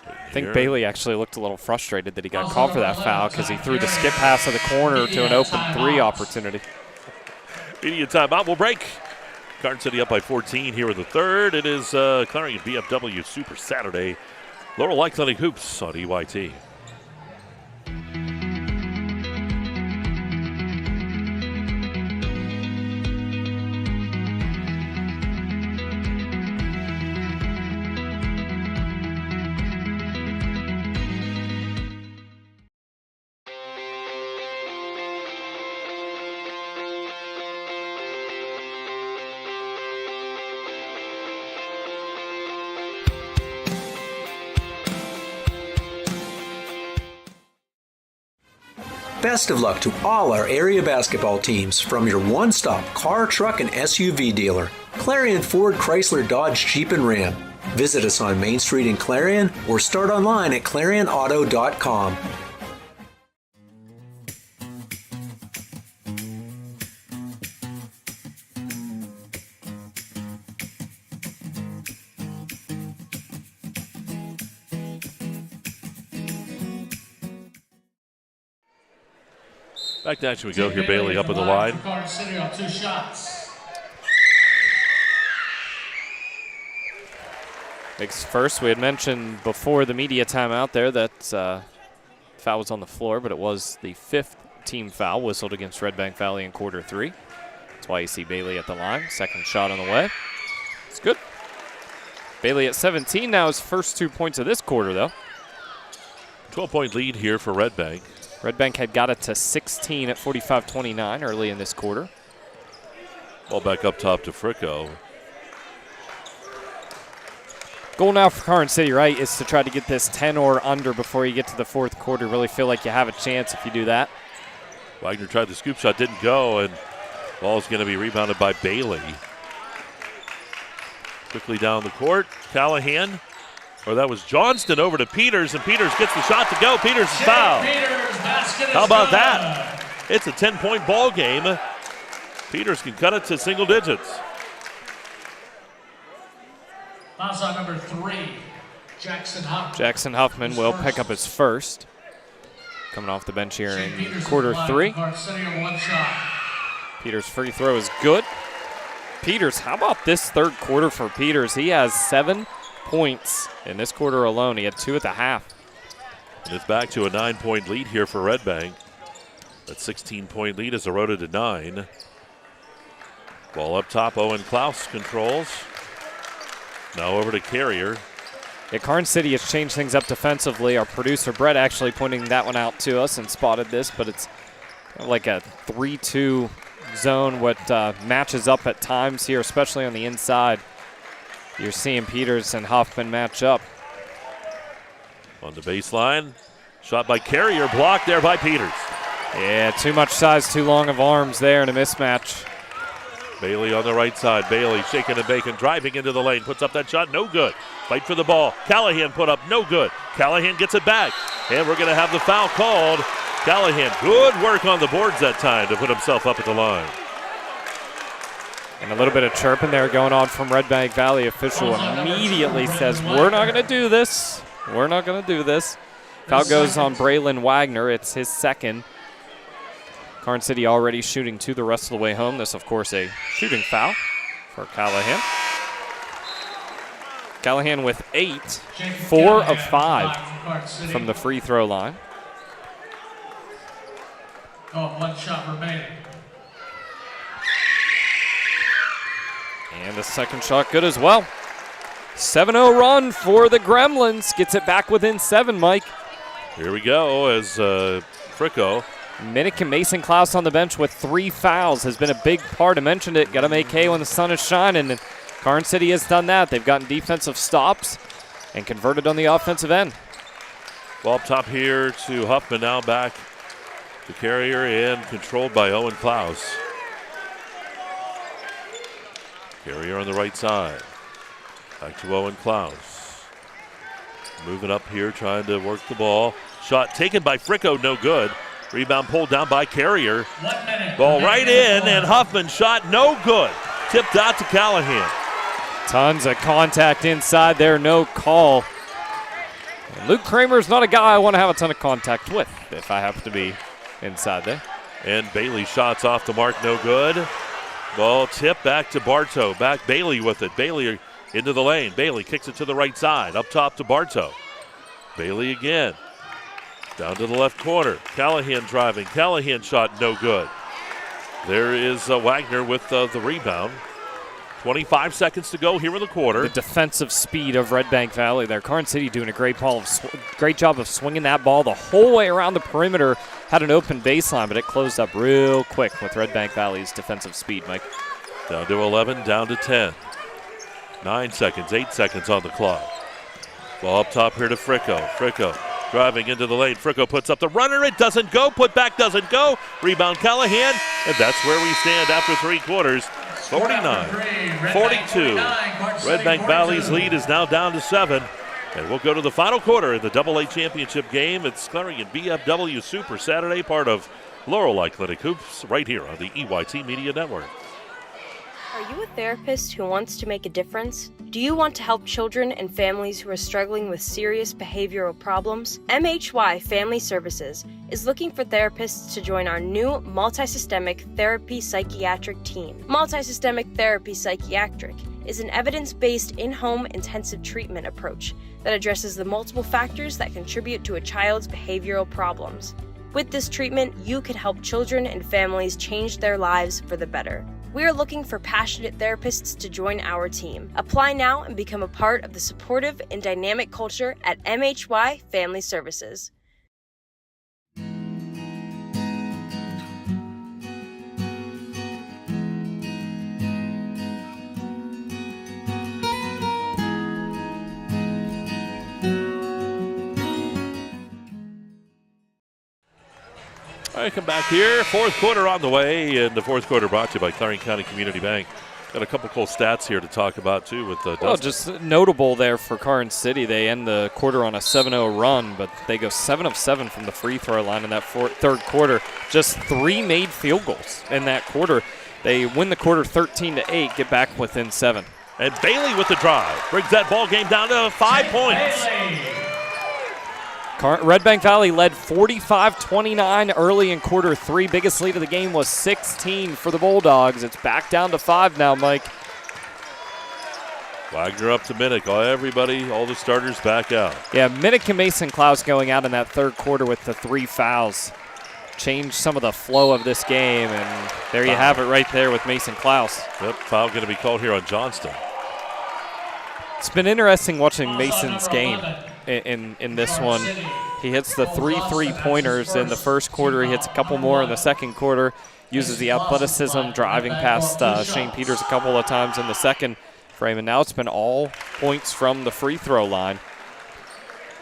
I think Bailey actually looked a little frustrated that he got called for that foul because he threw the skip pass to the corner to an open three opportunity. Media timeout. We'll break. Karns City up by 14 here in the third. It is Clarion BFW Super Saturday. Laurel Clinic Hoops on EYT. Best of luck to all our area basketball teams from your one-stop car, truck, and SUV dealer, Clarion Ford, Chrysler, Dodge, Jeep, and Ram. Visit us on Main Street in Clarion or start online at ClarionAuto.com. Back to action we go here. Bailey up in the line. Karns City on 2 shots. Makes first. We had mentioned before the media timeout there that foul was on the floor, but it was the 5th team foul whistled against Redbank Valley in quarter 3. That's why you see Bailey at the line. Second shot on the way. It's good. Bailey at 17 now, his first 2 points of this quarter, though. 12-point lead here for Redbank. Redbank had got it to 16 at 45-29 early in this quarter. Ball back up top to Fricko. Goal now for Karns City, right, is to try to get this 10 or under before you get to the fourth quarter. Really feel like you have a chance if you do that. Wagner tried the scoop shot, didn't go, and ball's going to be rebounded by Bailey. Quickly down the court, Callahan. Or that was Johnston over to Peters, and Peters gets the shot to go. Peters is fouled. How about that? It's a 10-point ball game. Peters can cut it to single digits. Foul shot number 3, Jackson Huffman. Jackson Huffman will pick up his first. Coming off the bench here in quarter 3. Peters' free throw is good. Peters, how about this third quarter for Peters? He has 7 points in this quarter alone. He had 2 at the half. And it's back to a 9-point lead here for Redbank. That 16-point lead is eroded to 9. Ball up top, Owen Klaus controls. Now over to Carrier. Yeah, Karns City has changed things up defensively. Our producer Brett actually pointing that one out to us and spotted this, but it's like a 3-2 zone, what matches up at times here, especially on the inside. You're seeing Peters and Huffman match up. On the baseline, shot by Carrier, blocked there by Peters. Yeah, too much size, too long of arms there in a mismatch. Bailey on the right side. Bailey shaking and baking, driving into the lane, puts up that shot, no good. Fight for the ball. Callahan put up, no good. Callahan gets it back, and we're going to have the foul called. Callahan, good work on the boards that time to put himself up at the line. And a little bit of chirping there going on from Redbank Valley. Official immediately says, we're not going to do this. We're not going to do this. Foul goes on Braylon Wagner. It's his second. Karns City already shooting 2 the rest of the way home. This, of course, a shooting foul for Callahan. Callahan with 8, 4 of 5 from the free throw line. Call 1 shot remaining. And the second shot good as well. 7-0 run for the Gremlins. Gets it back within 7, Mike. Here we go as Fricko. Minnick and Mason Klaus on the bench with 3 fouls has been a big part. I mentioned it. Got to make hay when the sun is shining. And Karns City has done that. They've gotten defensive stops and converted on the offensive end. Ball up top here to Huffman, now back to Carrier and controlled by Owen Klaus. Carrier on the right side. Back to Owen Klaus. Moving up here, trying to work the ball. Shot taken by Fricko, no good. Rebound pulled down by Carrier. Ball right in, and Huffman shot no good. Tipped out to Callahan. Tons of contact inside there, no call. And Luke Kramer's not a guy I want to have a ton of contact with if I happen to be inside there. And Bailey shots off the mark, no good. Ball tipped back to Bartow. Back Bailey with it. Bailey into the lane. Bailey kicks it to the right side. Up top to Bartow. Bailey again. Down to the left corner. Callahan driving. Callahan shot no good. There is Wagner with the rebound. 25 seconds to go here in the quarter. The defensive speed of Redbank Valley there. Karns City doing a great job of swinging that ball the whole way around the perimeter. Had an open baseline, but it closed up real quick with Redbank Valley's defensive speed, Mike. Down to 11, down to 10. 9 seconds, 8 seconds on the clock. Ball up top here to Fricko. Fricko driving into the lane. Fricko puts up the runner. It doesn't go. Put back doesn't go. Rebound Callahan. And that's where we stand after 3 quarters. 49-42. Redbank Valley's lead is now down to 7. And we'll go to the final quarter in the AA championship game. It's Clarion BFW Super Saturday, part of Laurel Clinic Hoops, right here on the EYT Media Network. Are you a therapist who wants to make a difference? Do you want to help children and families who are struggling with serious behavioral problems? MHY Family Services is looking for therapists to join our new multisystemic therapy psychiatric team. Multisystemic therapy psychiatric is an evidence-based in-home intensive treatment approach that addresses the multiple factors that contribute to a child's behavioral problems. With this treatment, you can help children and families change their lives for the better. We are looking for passionate therapists to join our team. Apply now and become a part of the supportive and dynamic culture at MHY Family Services. All right, come back here. 4th quarter on the way, and the 4th quarter brought to you by Clarion County Community Bank. Got a couple cool stats here to talk about, too, with Dustin. Well, just notable there for Karns City. They end the quarter on a 7-0 run, but they go 7 of 7 from the free throw line in that 3rd quarter. Just 3 made field goals in that quarter. They win the quarter 13-8, get back within 7. And Bailey with the drive brings that ball game down to 5 points. Redbank Valley led 45-29 early in quarter 3. Biggest lead of the game was 16 for the Bulldogs. It's back down to 5 now, Mike. Wagner up to Minnick. Everybody, all the starters back out. Yeah, Minnick and Mason Klaus going out in that 3rd quarter with the 3 fouls. Changed some of the flow of this game, and there you have it right there with Mason Klaus. Yep, foul going to be called here on Johnston. It's been interesting watching Mason's game in this one. He hits the 3 3-pointers in the 1st quarter. He hits a couple more in the 2nd quarter. Uses the athleticism, driving past Shane Peters a couple of times in the 2nd frame. And now it's been all points from the free throw line.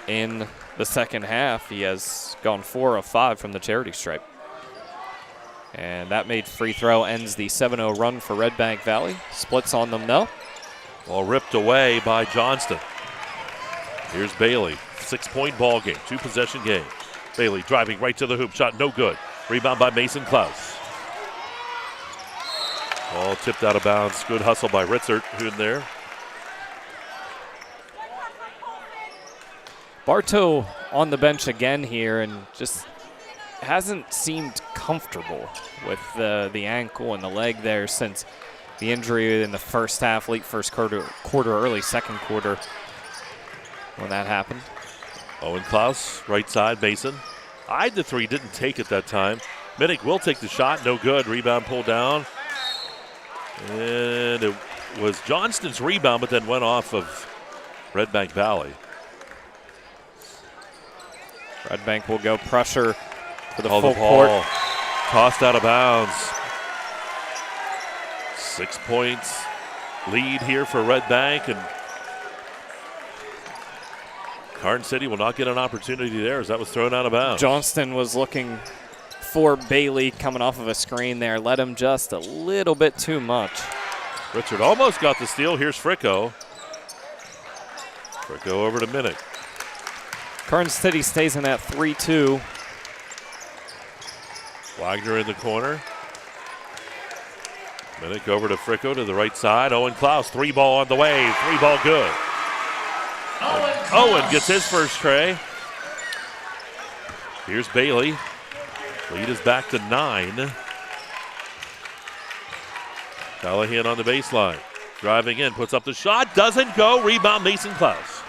In the 2nd half, he has gone 4 of 5 from the charity stripe. And that made free throw ends the 7-0 run for Redbank Valley. Splits on them, though. Ball ripped away by Johnston. Here's Bailey. 6-point ball game, 2-possession game. Bailey driving right to the hoop. Shot no good. Rebound by Mason Klaus. Ball tipped out of bounds. Good hustle by Ritzert in there. Bartow on the bench again here and just hasn't seemed comfortable with the ankle and the leg there since the injury in the 1st half, late 1st quarter, early 2nd quarter when that happened. Owen Klaus, right side, Mason. Eyed the 3, didn't take it that time. Minnick will take the shot. No good. Rebound pulled down. And it was Johnston's rebound, but then went off of Redbank Valley. Redbank will go pressure for the full full court. Tossed out of bounds. 6 points lead here for Redbank, and Karns City will not get an opportunity there as that was thrown out of bounds. Johnston was looking for Bailey coming off of a screen there. Led him just a little bit too much. Richard almost got the steal. Here's Fricko. Fricko over to Minnick. Karns City stays in that 3-2. Wagner in the corner. Minnick over to Fricko to the right side. Owen Klaus, 3-ball on the way. 3-ball good. Owen gets his first tray. Here's Bailey. Lead is back to 9. Callahan on the baseline. Driving in, puts up the shot. Doesn't go. Rebound Mason Klaus.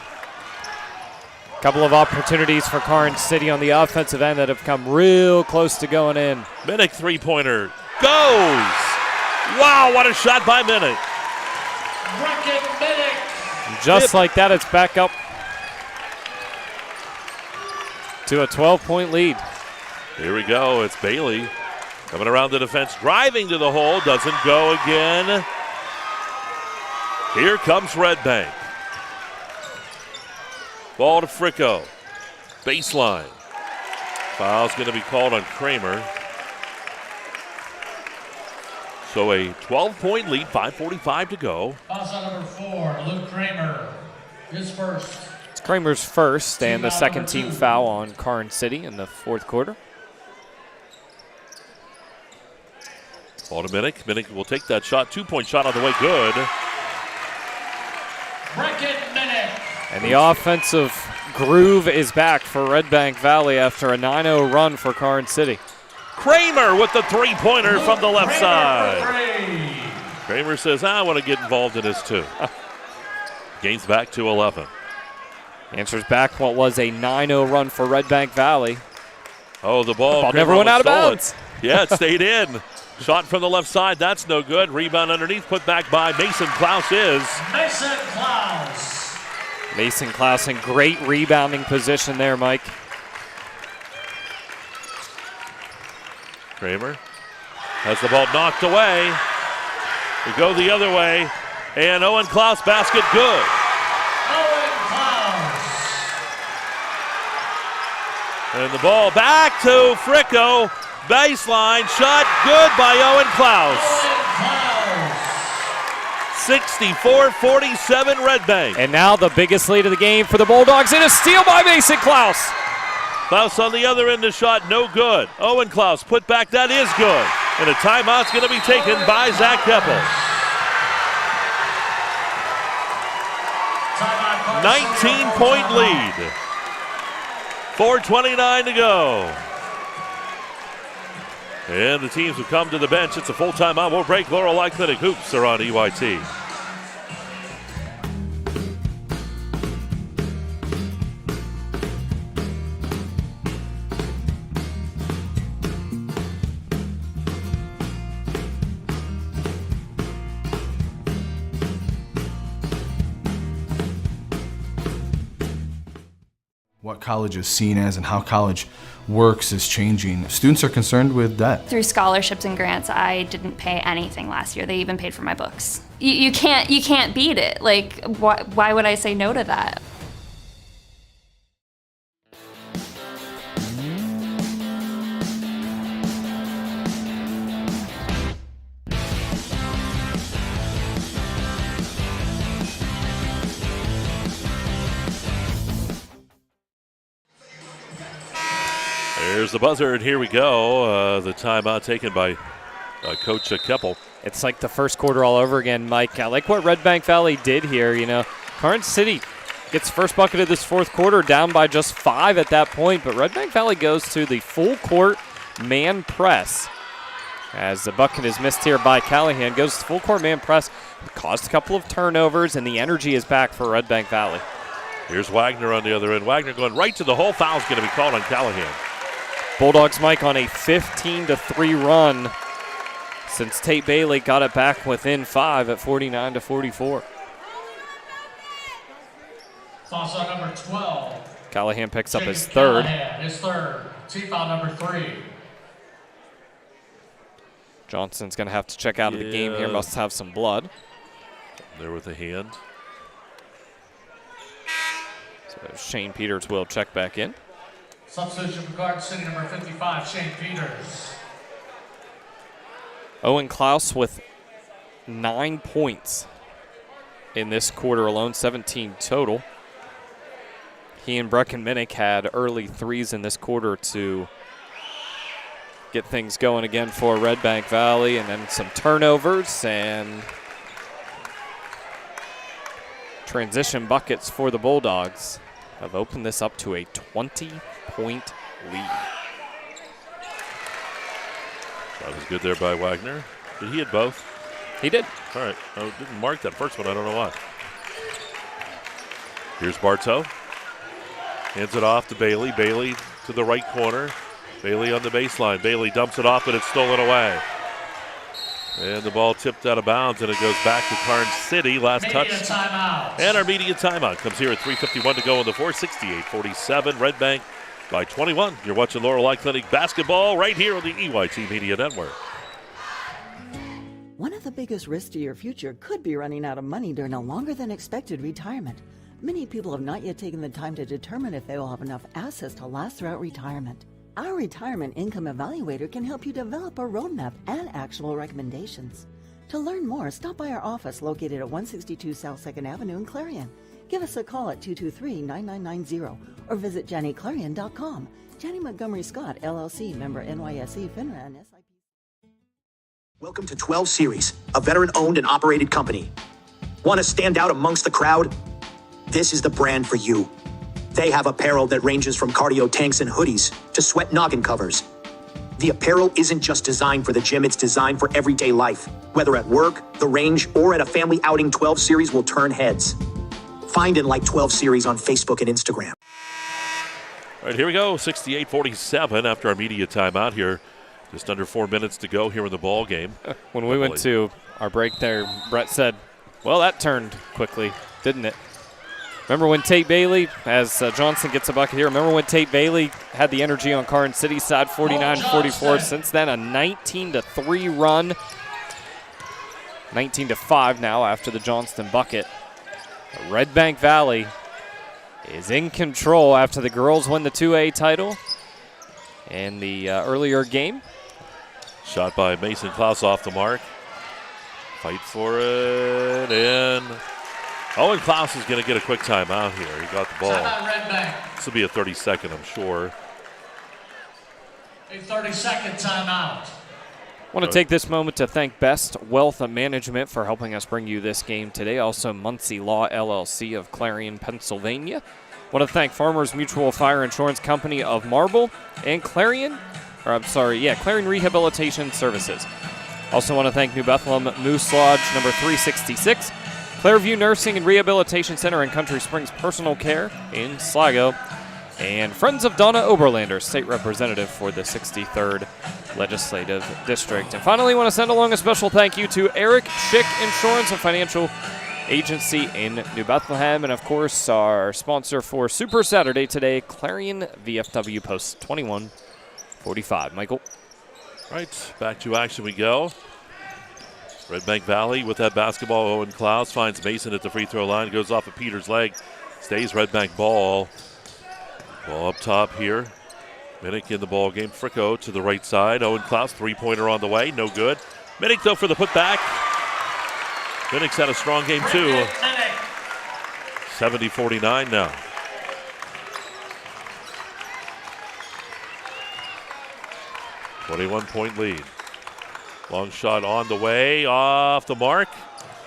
Couple of opportunities for Karns City on the offensive end that have come real close to going in. Minnick 3-pointer goes. Wow, what a shot by Minnick. Just like that, it's back up to a 12-point lead. Here we go. It's Bailey coming around the defense, driving to the hole. Doesn't go again. Here comes Redbank. Ball to Fricko. Baseline. Foul's going to be called on Kramer. So a 12-point lead, 5:45 to go. Foul shot number 4, Luke Kramer. His first. It's Kramer's first and the second team foul on Karns City in the fourth quarter. Ball to Minnick. Minnick will take that shot. 2-point shot on the way. Good. And the offensive groove is back for Redbank Valley after a 9-0 run for Karns City. Kramer with the 3-pointer from the left side. Kramer says, I want to get involved in this too. Gains back to 11. Answers back what was a 9-0 run for Redbank Valley. Oh, the ball never went out of bounds. Yeah, it stayed in. Shot from the left side, that's no good. Rebound underneath, put back by Mason Klaus is. Mason Klaus. Mason Klaus in great rebounding position there, Mike. Kramer has the ball knocked away. We go the other way, and Owen Klaus basket good. Owen Klaus. And the ball back to Fricko. Baseline shot good by Owen Klaus. 64-47 Redbank. And now the biggest lead of the game for the Bulldogs, and a steal by Mason Klaus. Klaus on the other end, the shot no good. Owen Klaus put back, that is good. And a timeout's going to be taken by Zach Keppel. 19-point lead. 4:29 to go. And the teams have come to the bench. It's a full timeout. We'll break. Laurel Clinic hoops are on EYT. What college is seen as and how college works is changing. Students are concerned with debt. Through scholarships and grants, I didn't pay anything last year. They even paid for my books. You can't beat it. Like, why would I say no to that? There's the buzzer, and here we go. The timeout taken by Coach Keppel. It's like the first quarter all over again, Mike. I like what Redbank Valley did here. You know, Karns City gets first bucket of this fourth quarter, down by just 5 at that point, but Redbank Valley goes to the full court man press. As the bucket is missed here by Callahan, goes to full court man press, caused a couple of turnovers, and the energy is back for Redbank Valley. Here's Wagner on the other end. Wagner going right to the hole. Foul's going to be called on Callahan. Bulldogs, Mike, on a 15-3 run since Tate Bailey got it back within 5 at 49-44. Toss on number 12. Callahan picks up his Jacob third. Callahan, his third. Team foul number 3. Johnson's going to have to check out of the game here. Must have some blood. There with a hand. So Shane Peters will check back in. Substitution for Garden City number 55, Shane Peters. Owen Klaus with 9 points in this quarter alone, 17 total. He and Brecken Minnick had early threes in this quarter to get things going again for Redbank Valley, and then some turnovers and transition buckets for the Bulldogs have opened this up to a 20-point lead. That was good there by Wagner. Did he hit both? He did. All right. Oh, didn't mark that first one. I don't know why. Here's Bartow. Hands it off to Bailey. Bailey to the right corner. Bailey on the baseline. Bailey dumps it off, but it's stolen away. And the ball tipped out of bounds, and it goes back to Karns City. Last touch. Timeout. And our media timeout comes here at 3:51 to go in the fourth. 68-47. Redbank by 21. You're watching Laurel Clinic basketball right here on the EYT Media Network. One of the biggest risks to your future could be running out of money during a longer than expected retirement. Many people have not yet taken the time to determine if they will have enough assets to last throughout retirement. Our Retirement Income Evaluator can help you develop a roadmap and actionable recommendations. To learn more, stop by our office located at 162 South 2nd Avenue in Clarion. Give us a call at 223-9990 or visit JannyClarion.com. Janney Montgomery Scott, LLC, member NYSE, FINRA, and SIP. Welcome to 12 Series, a veteran-owned and operated company. Want to stand out amongst the crowd? This is the brand for you. They have apparel that ranges from cardio tanks and hoodies to sweat noggin covers. The apparel isn't just designed for the gym, it's designed for everyday life. Whether at work, the range, or at a family outing, 12 Series will turn heads. Find and like 12 Series on Facebook and Instagram. All right, here we go. 68-47 after our media timeout here. Just under 4 minutes to go here in the ball game. When we went to our break there, Brett said, well, that turned quickly, didn't it? Remember when Tate Bailey, as Johnson gets a bucket here, remember when Tate Bailey had the energy on Karns City side, 49-44. Since then, a 19-3 run. 19-5 now after the Johnston bucket. Redbank Valley is in control after the girls win the 2A title in the earlier game. Shot by Mason Klaus off the mark. Fight for it, and Owen Klaus is going to get a quick timeout here. He got the ball. Redbank. This will be a 30-second, I'm sure. A 30-second timeout. I want to take this moment to thank Best Wealth Management for helping us bring you this game today. Also, Muncie Law LLC of Clarion, Pennsylvania. I want to thank Farmers Mutual Fire Insurance Company of Marble and Clarion Rehabilitation Services. Also want to thank New Bethlehem Moose Lodge number 366, Clairview Nursing and Rehabilitation Center in Country Springs Personal Care in Sligo, and Friends of Donna Oberlander, State Representative for the 63rd Legislative District. And finally, I want to send along a special thank you to Eric Schick Insurance and Financial Agency in New Bethlehem, and of course our sponsor for Super Saturday today, Clarion VFW Post 2145. Michael. All right, back to action we go. Redbank Valley with that basketball. Owen Klaus finds Mason at the free throw line, goes off of Peter's leg, stays Redbank ball. Ball up top here. Minnick in the ball game. Fricko to the right side. Owen Klaus, three-pointer on the way, no good. Minnick though for the putback. Minnick's had a strong game too. 70-49 now. .1 lead. Long shot on the way, off the mark.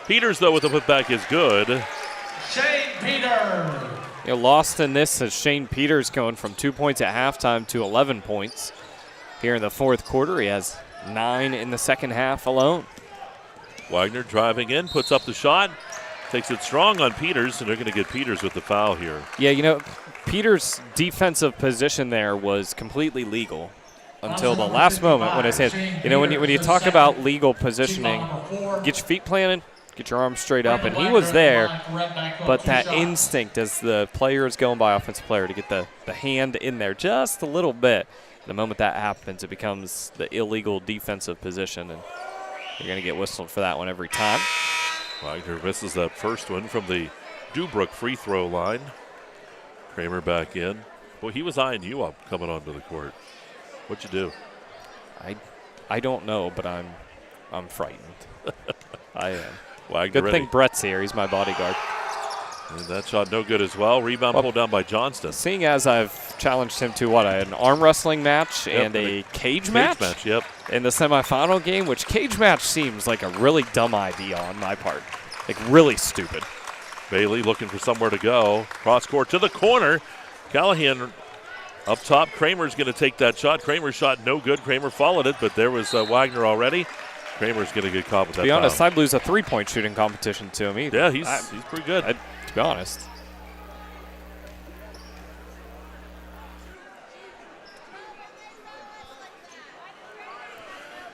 Peters, though, with the putback is good. Shane Peters. Lost in this as Shane Peters going from 2 points at halftime to 11 points. Here in the fourth quarter, he has 9 in the second half alone. Wagner driving in, puts up the shot, takes it strong on Peters, and they're going to get Peters with the foul here. Yeah, Peters' defensive position there was completely legal. until the last moment when his hands. You know, when you talk about legal positioning, get your feet planted, get your arms straight up, and he was there, but that instinct as the player is going by offensive player to get the hand in there just a little bit. The moment that happens, it becomes the illegal defensive position, and you're going to get whistled for that one every time. Wagner misses that first one from the Dubrook free throw line. Kramer back in. Well, he was eyeing you up coming onto the court. What'd you do? I don't know, but I'm frightened. I am. Wagner Good thing Brett's here. He's my bodyguard. And that shot no good as well. Rebound pulled down by Johnston. Seeing as I've challenged him to an arm wrestling match and a cage match? Yep. In the semifinal game, which cage match seems like a really dumb idea on my part. Like really stupid. Bailey looking for somewhere to go. Cross court to the corner. Callahan up top. Kramer's going to take that shot. Kramer's shot no good. Kramer followed it, but there was Wagner already. Kramer's going to get caught with that. To be honest, foul. I'd lose a three-point shooting competition to him. Yeah, he's pretty good. To be honest.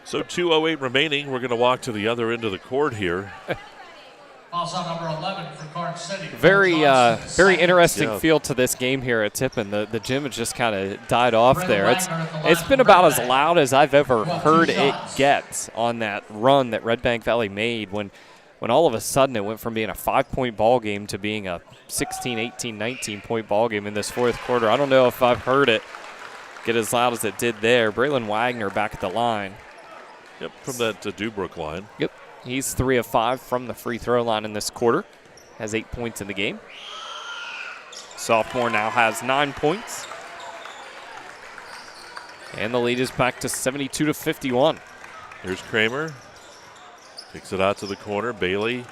So 2:08 remaining. We're going to walk to the other end of the court here. Also number 11 for Karns City. Very interesting feel to this game here at Tippin. The gym has just kind of died off there. It's been about as loud as I've ever heard it get on that run that Redbank Valley made when all of a sudden it went from being a 5-point ball game to being a 16, 18, 19-point ball game in this fourth quarter. I don't know if I've heard it get as loud as it did there. Braylon Wagner back at the line. Yep, from that Dubrook line. Yep. He's 3 of 5 from the free throw line in this quarter. Has 8 points in the game. Sophomore now has 9 points. And the lead is back to 72-51. Here's Kramer. Kicks it out to the corner. Bailey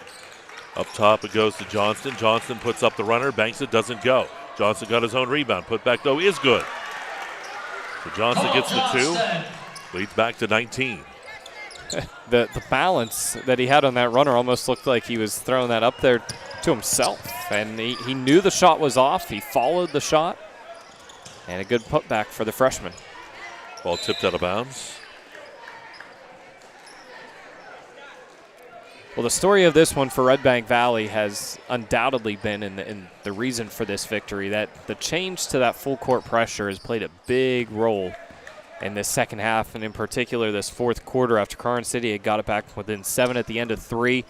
up top. It goes to Johnston. Johnston puts up the runner. Banks it. Doesn't go. Johnston got his own rebound. Put back, though, is good. So Johnston gets the 2. Leads back to 19. The balance that he had on that runner almost looked like he was throwing that up there to himself. And he knew the shot was off. He followed the shot. And a good putback for the freshman. Ball tipped out of bounds. Well, the story of this one for Redbank Valley has undoubtedly been in the reason for this victory, that the change to that full court pressure has played a big role in this second half, and in particular this fourth quarter after Karns City had got it back within 7 at the end of 3.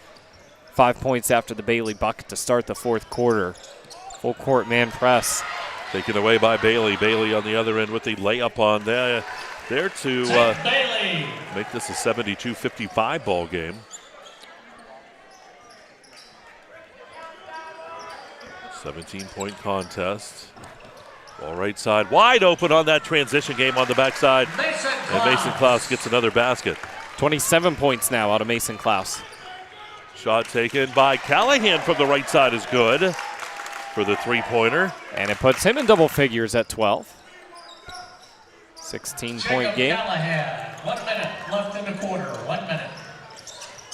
5 points after the Bailey bucket to start the fourth quarter. Full court man press. Taken away by Bailey. Bailey on the other end with the layup on there to make this a 72-55 ball game. 17-point contest. Ball right side, wide open on that transition game on the backside. And Mason Klaus gets another basket. 27 points now out of Mason Klaus. Shot taken by Callahan from the right side is good for the three-pointer. And it puts him in double figures at 12. 16-point game. Callahan, 1 minute left in the quarter, 1 minute.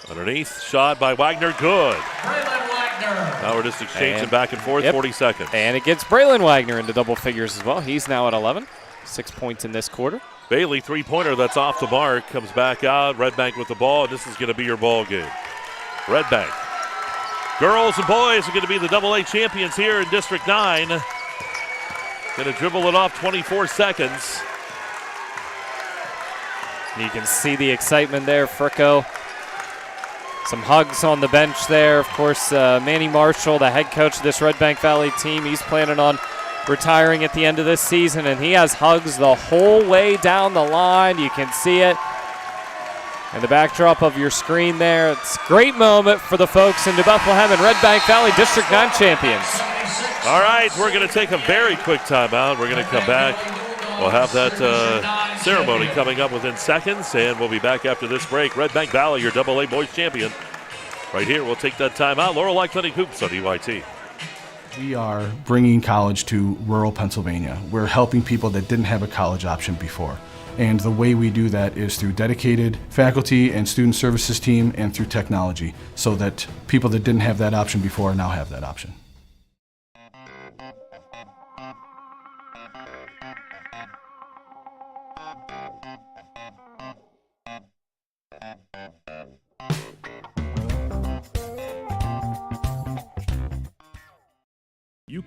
Underneath, shot by Wagner, good. Braylon Wagner. Now we're just exchanging back and forth, 40 seconds. And it gets Braylon Wagner into double figures as well. He's now at 11. 6 points in this quarter. Bailey, three-pointer, that's off the mark. Comes back out, Redbank with the ball, and this is going to be your ball game. Redbank. Girls and boys are going to be the AA champions here in District 9. Going to dribble it off 24 seconds. You can see the excitement there, Fricko. Some hugs on the bench there. Of course, Manny Marshall, the head coach of this Redbank Valley team, he's planning on retiring at the end of this season, and he has hugs the whole way down the line. You can see it in the backdrop of your screen there. It's a great moment for the folks in New Bethlehem and Redbank Valley District 9 champions. All right, we're going to take a very quick timeout. We're going to come back. We'll have that ceremony coming up within seconds, and we'll be back after this break. Redbank Valley, your AA boys champion. Right here, we'll take that timeout. Laurel Clinic Hoops on EYT. We are bringing college to rural Pennsylvania. We're helping people that didn't have a college option before. And the way we do that is through dedicated faculty and student services team and through technology, so that people that didn't have that option before now have that option.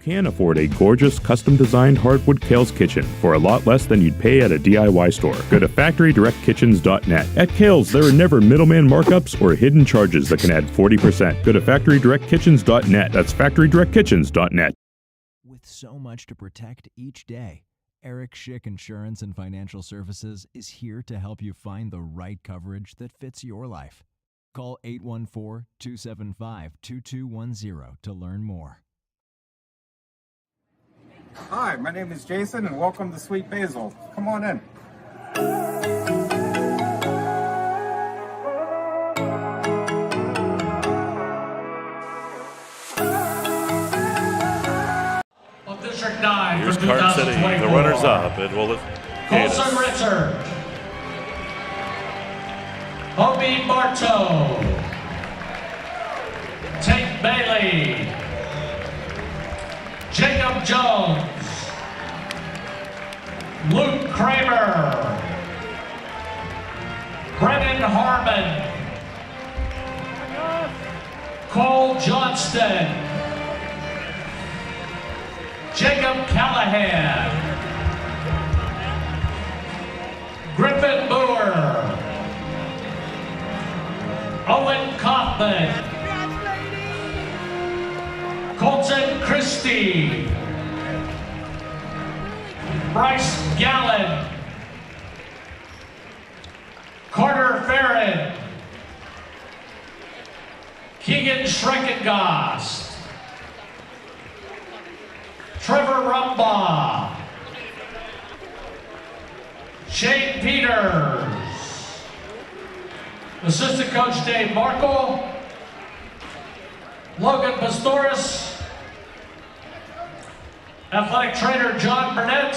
can afford a gorgeous, custom-designed hardwood Kale's Kitchen for a lot less than you'd pay at a DIY store. Go to FactoryDirectKitchens.net. At Kale's, there are never middleman markups or hidden charges that can add 40%. Go to FactoryDirectKitchens.net. That's FactoryDirectKitchens.net. With so much to protect each day, Eric Schick Insurance and Financial Services is here to help you find the right coverage that fits your life. Call 814-275-2210 to learn more. Hi, my name is Jason, and welcome to Sweet Basil. Come on in. Of District 9 Here's for Karns City, the 2024. runners-up, and we'll Colson Richard. Hobie Bartow. Tate Bailey. Jacob Jones. Luke Kramer. Brennan Harmon. Cole Johnston. Jacob Callahan. Griffin Boer. Owen Kaufman. Colton Christie. Bryce Gallen. Carter Farron. Keegan Schreckengast. Trevor Rumbaugh. Shane Peters. Assistant Coach Dave Markle. Logan Pastoris. Athletic Trainer John Burnett.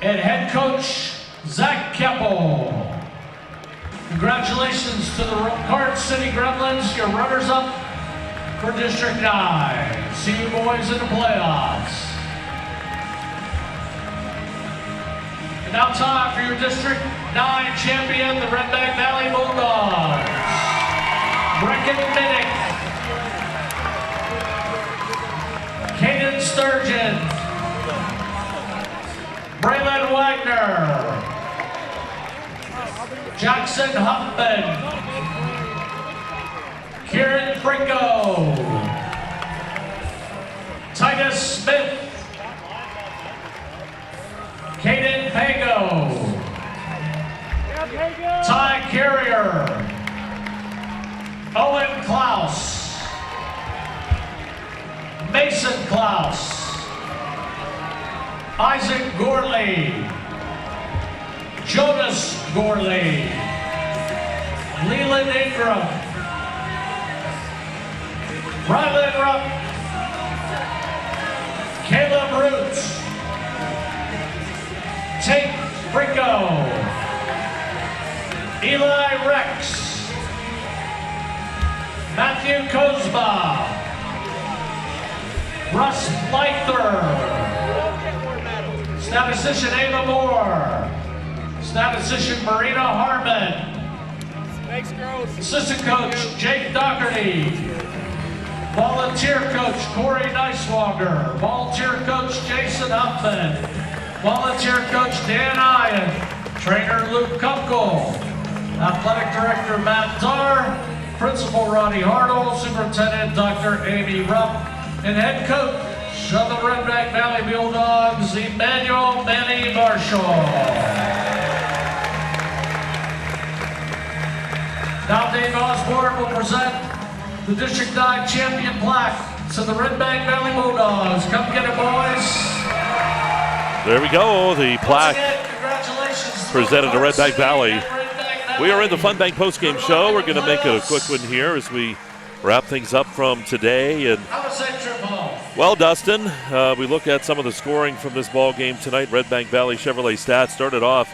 And Head Coach Zach Keppel. Congratulations to the Karns City Gremlins, your runners-up for District 9. See you boys in the playoffs. And now time for your District 9 champion, the Redbank Valley Bulldogs. Brecken Minnick. Caden Sturgeon. Braylon Wagner. Jackson Huffman. Kieran Frico. Titus Smith. Caden Pago. Ty Carrier. Owen Klaus. Mason Klaus. Isaac Gorley. Jonas Gorley. Leland Ingram. Ryland Rupp. Caleb Roots. Tate Frico. Eli Rex. Matthew Kozma. Russ Leither. Statistician Ava Moore. Statistician Marina Harmon. Assistant Coach Jake Doherty. Volunteer Coach Corey Neiswanger. Volunteer Coach Jason Huffman. Volunteer Coach Dan Ian. Trainer Luke Kunkel. Athletic Director Matt Dar. Principal Ronnie Hartle. Superintendent Dr. Amy Rupp. And Head Coach of the Redbank Valley Bulldogs, Emmanuel Manny Marshall. Now Dave Osborne will present the District 9 champion plaque to the Redbank Valley Bulldogs. Come get it, boys. There we go, the plaque presented to Redbank Valley. We are in the Fun Bank postgame show. We're going to make it a quick one here as we wrap things up from today. And well, Dustin, we look at some of the scoring from this ball game tonight. Redbank Valley Chevrolet stats started off.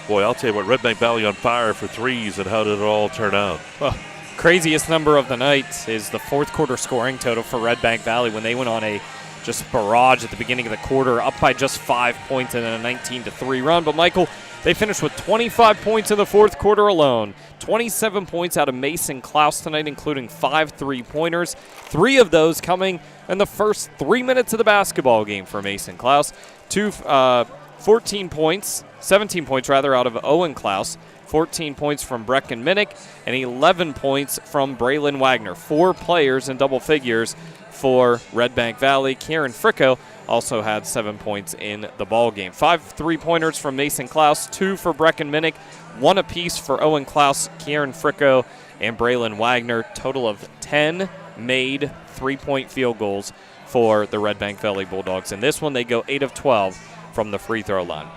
Boy, I'll tell you what, Redbank Valley on fire for threes, and how did it all turn out? Well, craziest number of the night is the fourth quarter scoring total for Redbank Valley when they went on a just barrage at the beginning of the quarter, up by just 5 points in a 19-3 run. But, Michael, They finished with 25 points in the fourth quarter alone. 27 points out of Mason Klaus tonight, including 5 3-pointers. 3 of those coming in the first 3 minutes of the basketball game for Mason Klaus. 17 points out of Owen Klaus. 14 points from Brecken Minnick, and 11 points from Braylon Wagner. 4 players in double figures for Redbank Valley. Kieran Fricko also had 7 points in the ball game. 5 3-pointers from Mason Klaus, 2 for Brecken Minnick, 1 apiece for Owen Klaus, Kieran Fricko, and Braylon Wagner. Total of 10 made 3-point field goals for the Redbank Valley Bulldogs. In this one, they go 8 of 12 from the free throw line.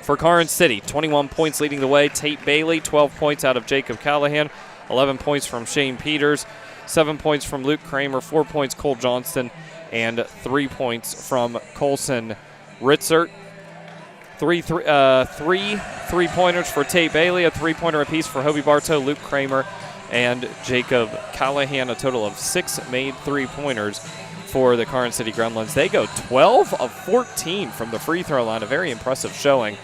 For Karns City, 21 points leading the way. Tate Bailey, 12 points out of Jacob Callahan, 11 points from Shane Peters, 7 points from Luke Kramer, 4 points Cole Johnston, and 3 points from Colson Ritzert. 3 3-pointers for Tate Bailey, a 3-pointer apiece for Hobie Bartow, Luke Kramer, and Jacob Callahan. A total of 6 made 3-pointers for the Karns City Gremlins. They go 12 of 14 from the free throw line. A very impressive showing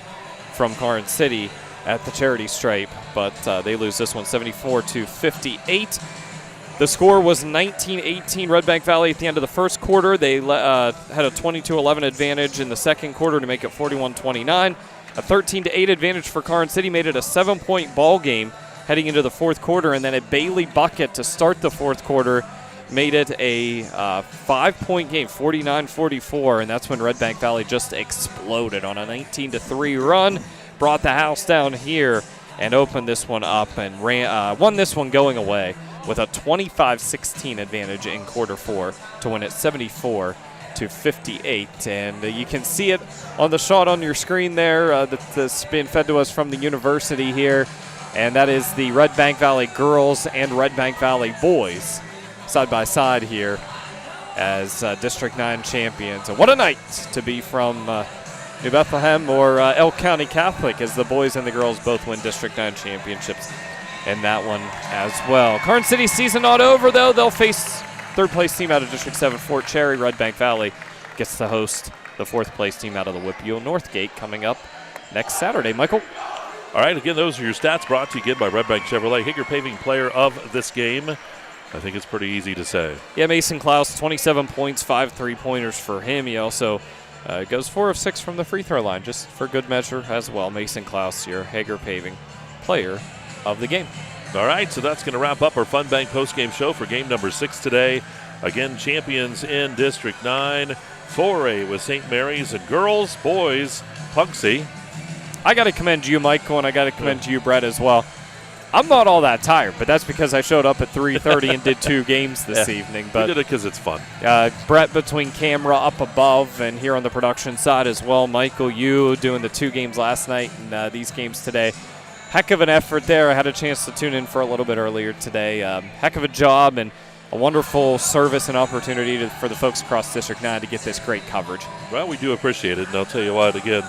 from Karns City at the charity stripe, but they lose this one 74-58. The score was 19-18 Redbank Valley at the end of the first quarter. They had a 22-11 advantage in the second quarter to make it 41-29. A 13-8 advantage for Karns City made it a 7-point ball game heading into the fourth quarter, and then a Bailey bucket to start the fourth quarter made it a 5-point game, 49-44, and that's when Redbank Valley just exploded on a 19-3 run, brought the house down here, and opened this one up and won this one going away with a 25-16 advantage in quarter 4 to win it 74-58. And you can see it on the shot on your screen there that's being fed to us from the university here, and that is the Redbank Valley girls and Redbank Valley boys side by side here as District 9 champions. And what a night to be from New Bethlehem or Elk County Catholic, as the boys and the girls both win District 9 championships in that one as well. Karns City season not over, though. They'll face third-place team out of District 7, Fort Cherry. Redbank Valley gets to host the fourth-place team out of the Whippeal Northgate coming up next Saturday. Michael? All right, again, those are your stats brought to you again by Redbank Chevrolet. Higger Paving player of this game. I think it's pretty easy to say. Yeah, Mason Klaus, 27 points, 5 3-pointers for him. He also goes 4 of 6 from the free throw line, just for good measure as well. Mason Klaus, your Hager Paving player of the game. All right, so that's going to wrap up our Fun Bank postgame show for game number 6 today. Again, champions in District 9, 4A with St. Mary's, and girls, boys, Punxsy. I got to commend you, Michael, and I got to commend you, Brett, as well. I'm not all that tired, but that's because I showed up at 3:30 and did 2 games this evening. But we did it because it's fun. Brett between camera up above and here on the production side as well. Michael, you doing the 2 games last night and these games today. Heck of an effort there. I had a chance to tune in for a little bit earlier today. Heck of a job and a wonderful service and opportunity for the folks across District 9 to get this great coverage. Well, we do appreciate it, and I'll tell you what, again,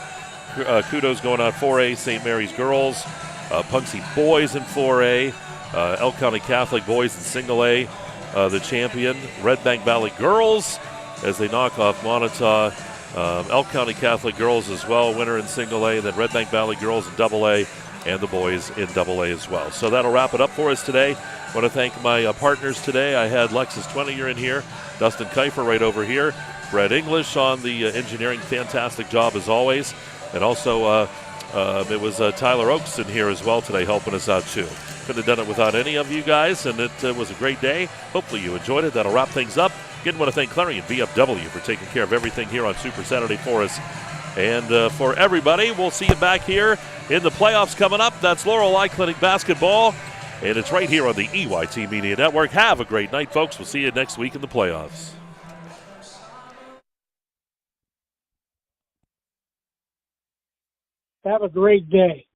kudos going out 4A, St. Mary's girls, Punxsy boys in 4A, Elk County Catholic boys in single A, the champion, Redbank Valley girls, as they knock off Moniteau, Elk County Catholic girls as well, winner in single A, then Redbank Valley girls in double A, and the boys in double A as well. So that'll wrap it up for us today. I want to thank my partners today. I had Lexus 20er in here, Dustin Kifer right over here, Brett English on the engineering, fantastic job as always, and also it was Tyler Oakes in here as well today helping us out too. Couldn't have done it without any of you guys, and it was a great day. Hopefully you enjoyed it. That'll wrap things up. Again, want to thank Clarion VFW for taking care of everything here on Super Saturday for us. And for everybody, we'll see you back here in the playoffs coming up. That's Laurel Eye Clinic basketball, and it's right here on the EYT Media Network. Have a great night, folks. We'll see you next week in the playoffs. Have a great day.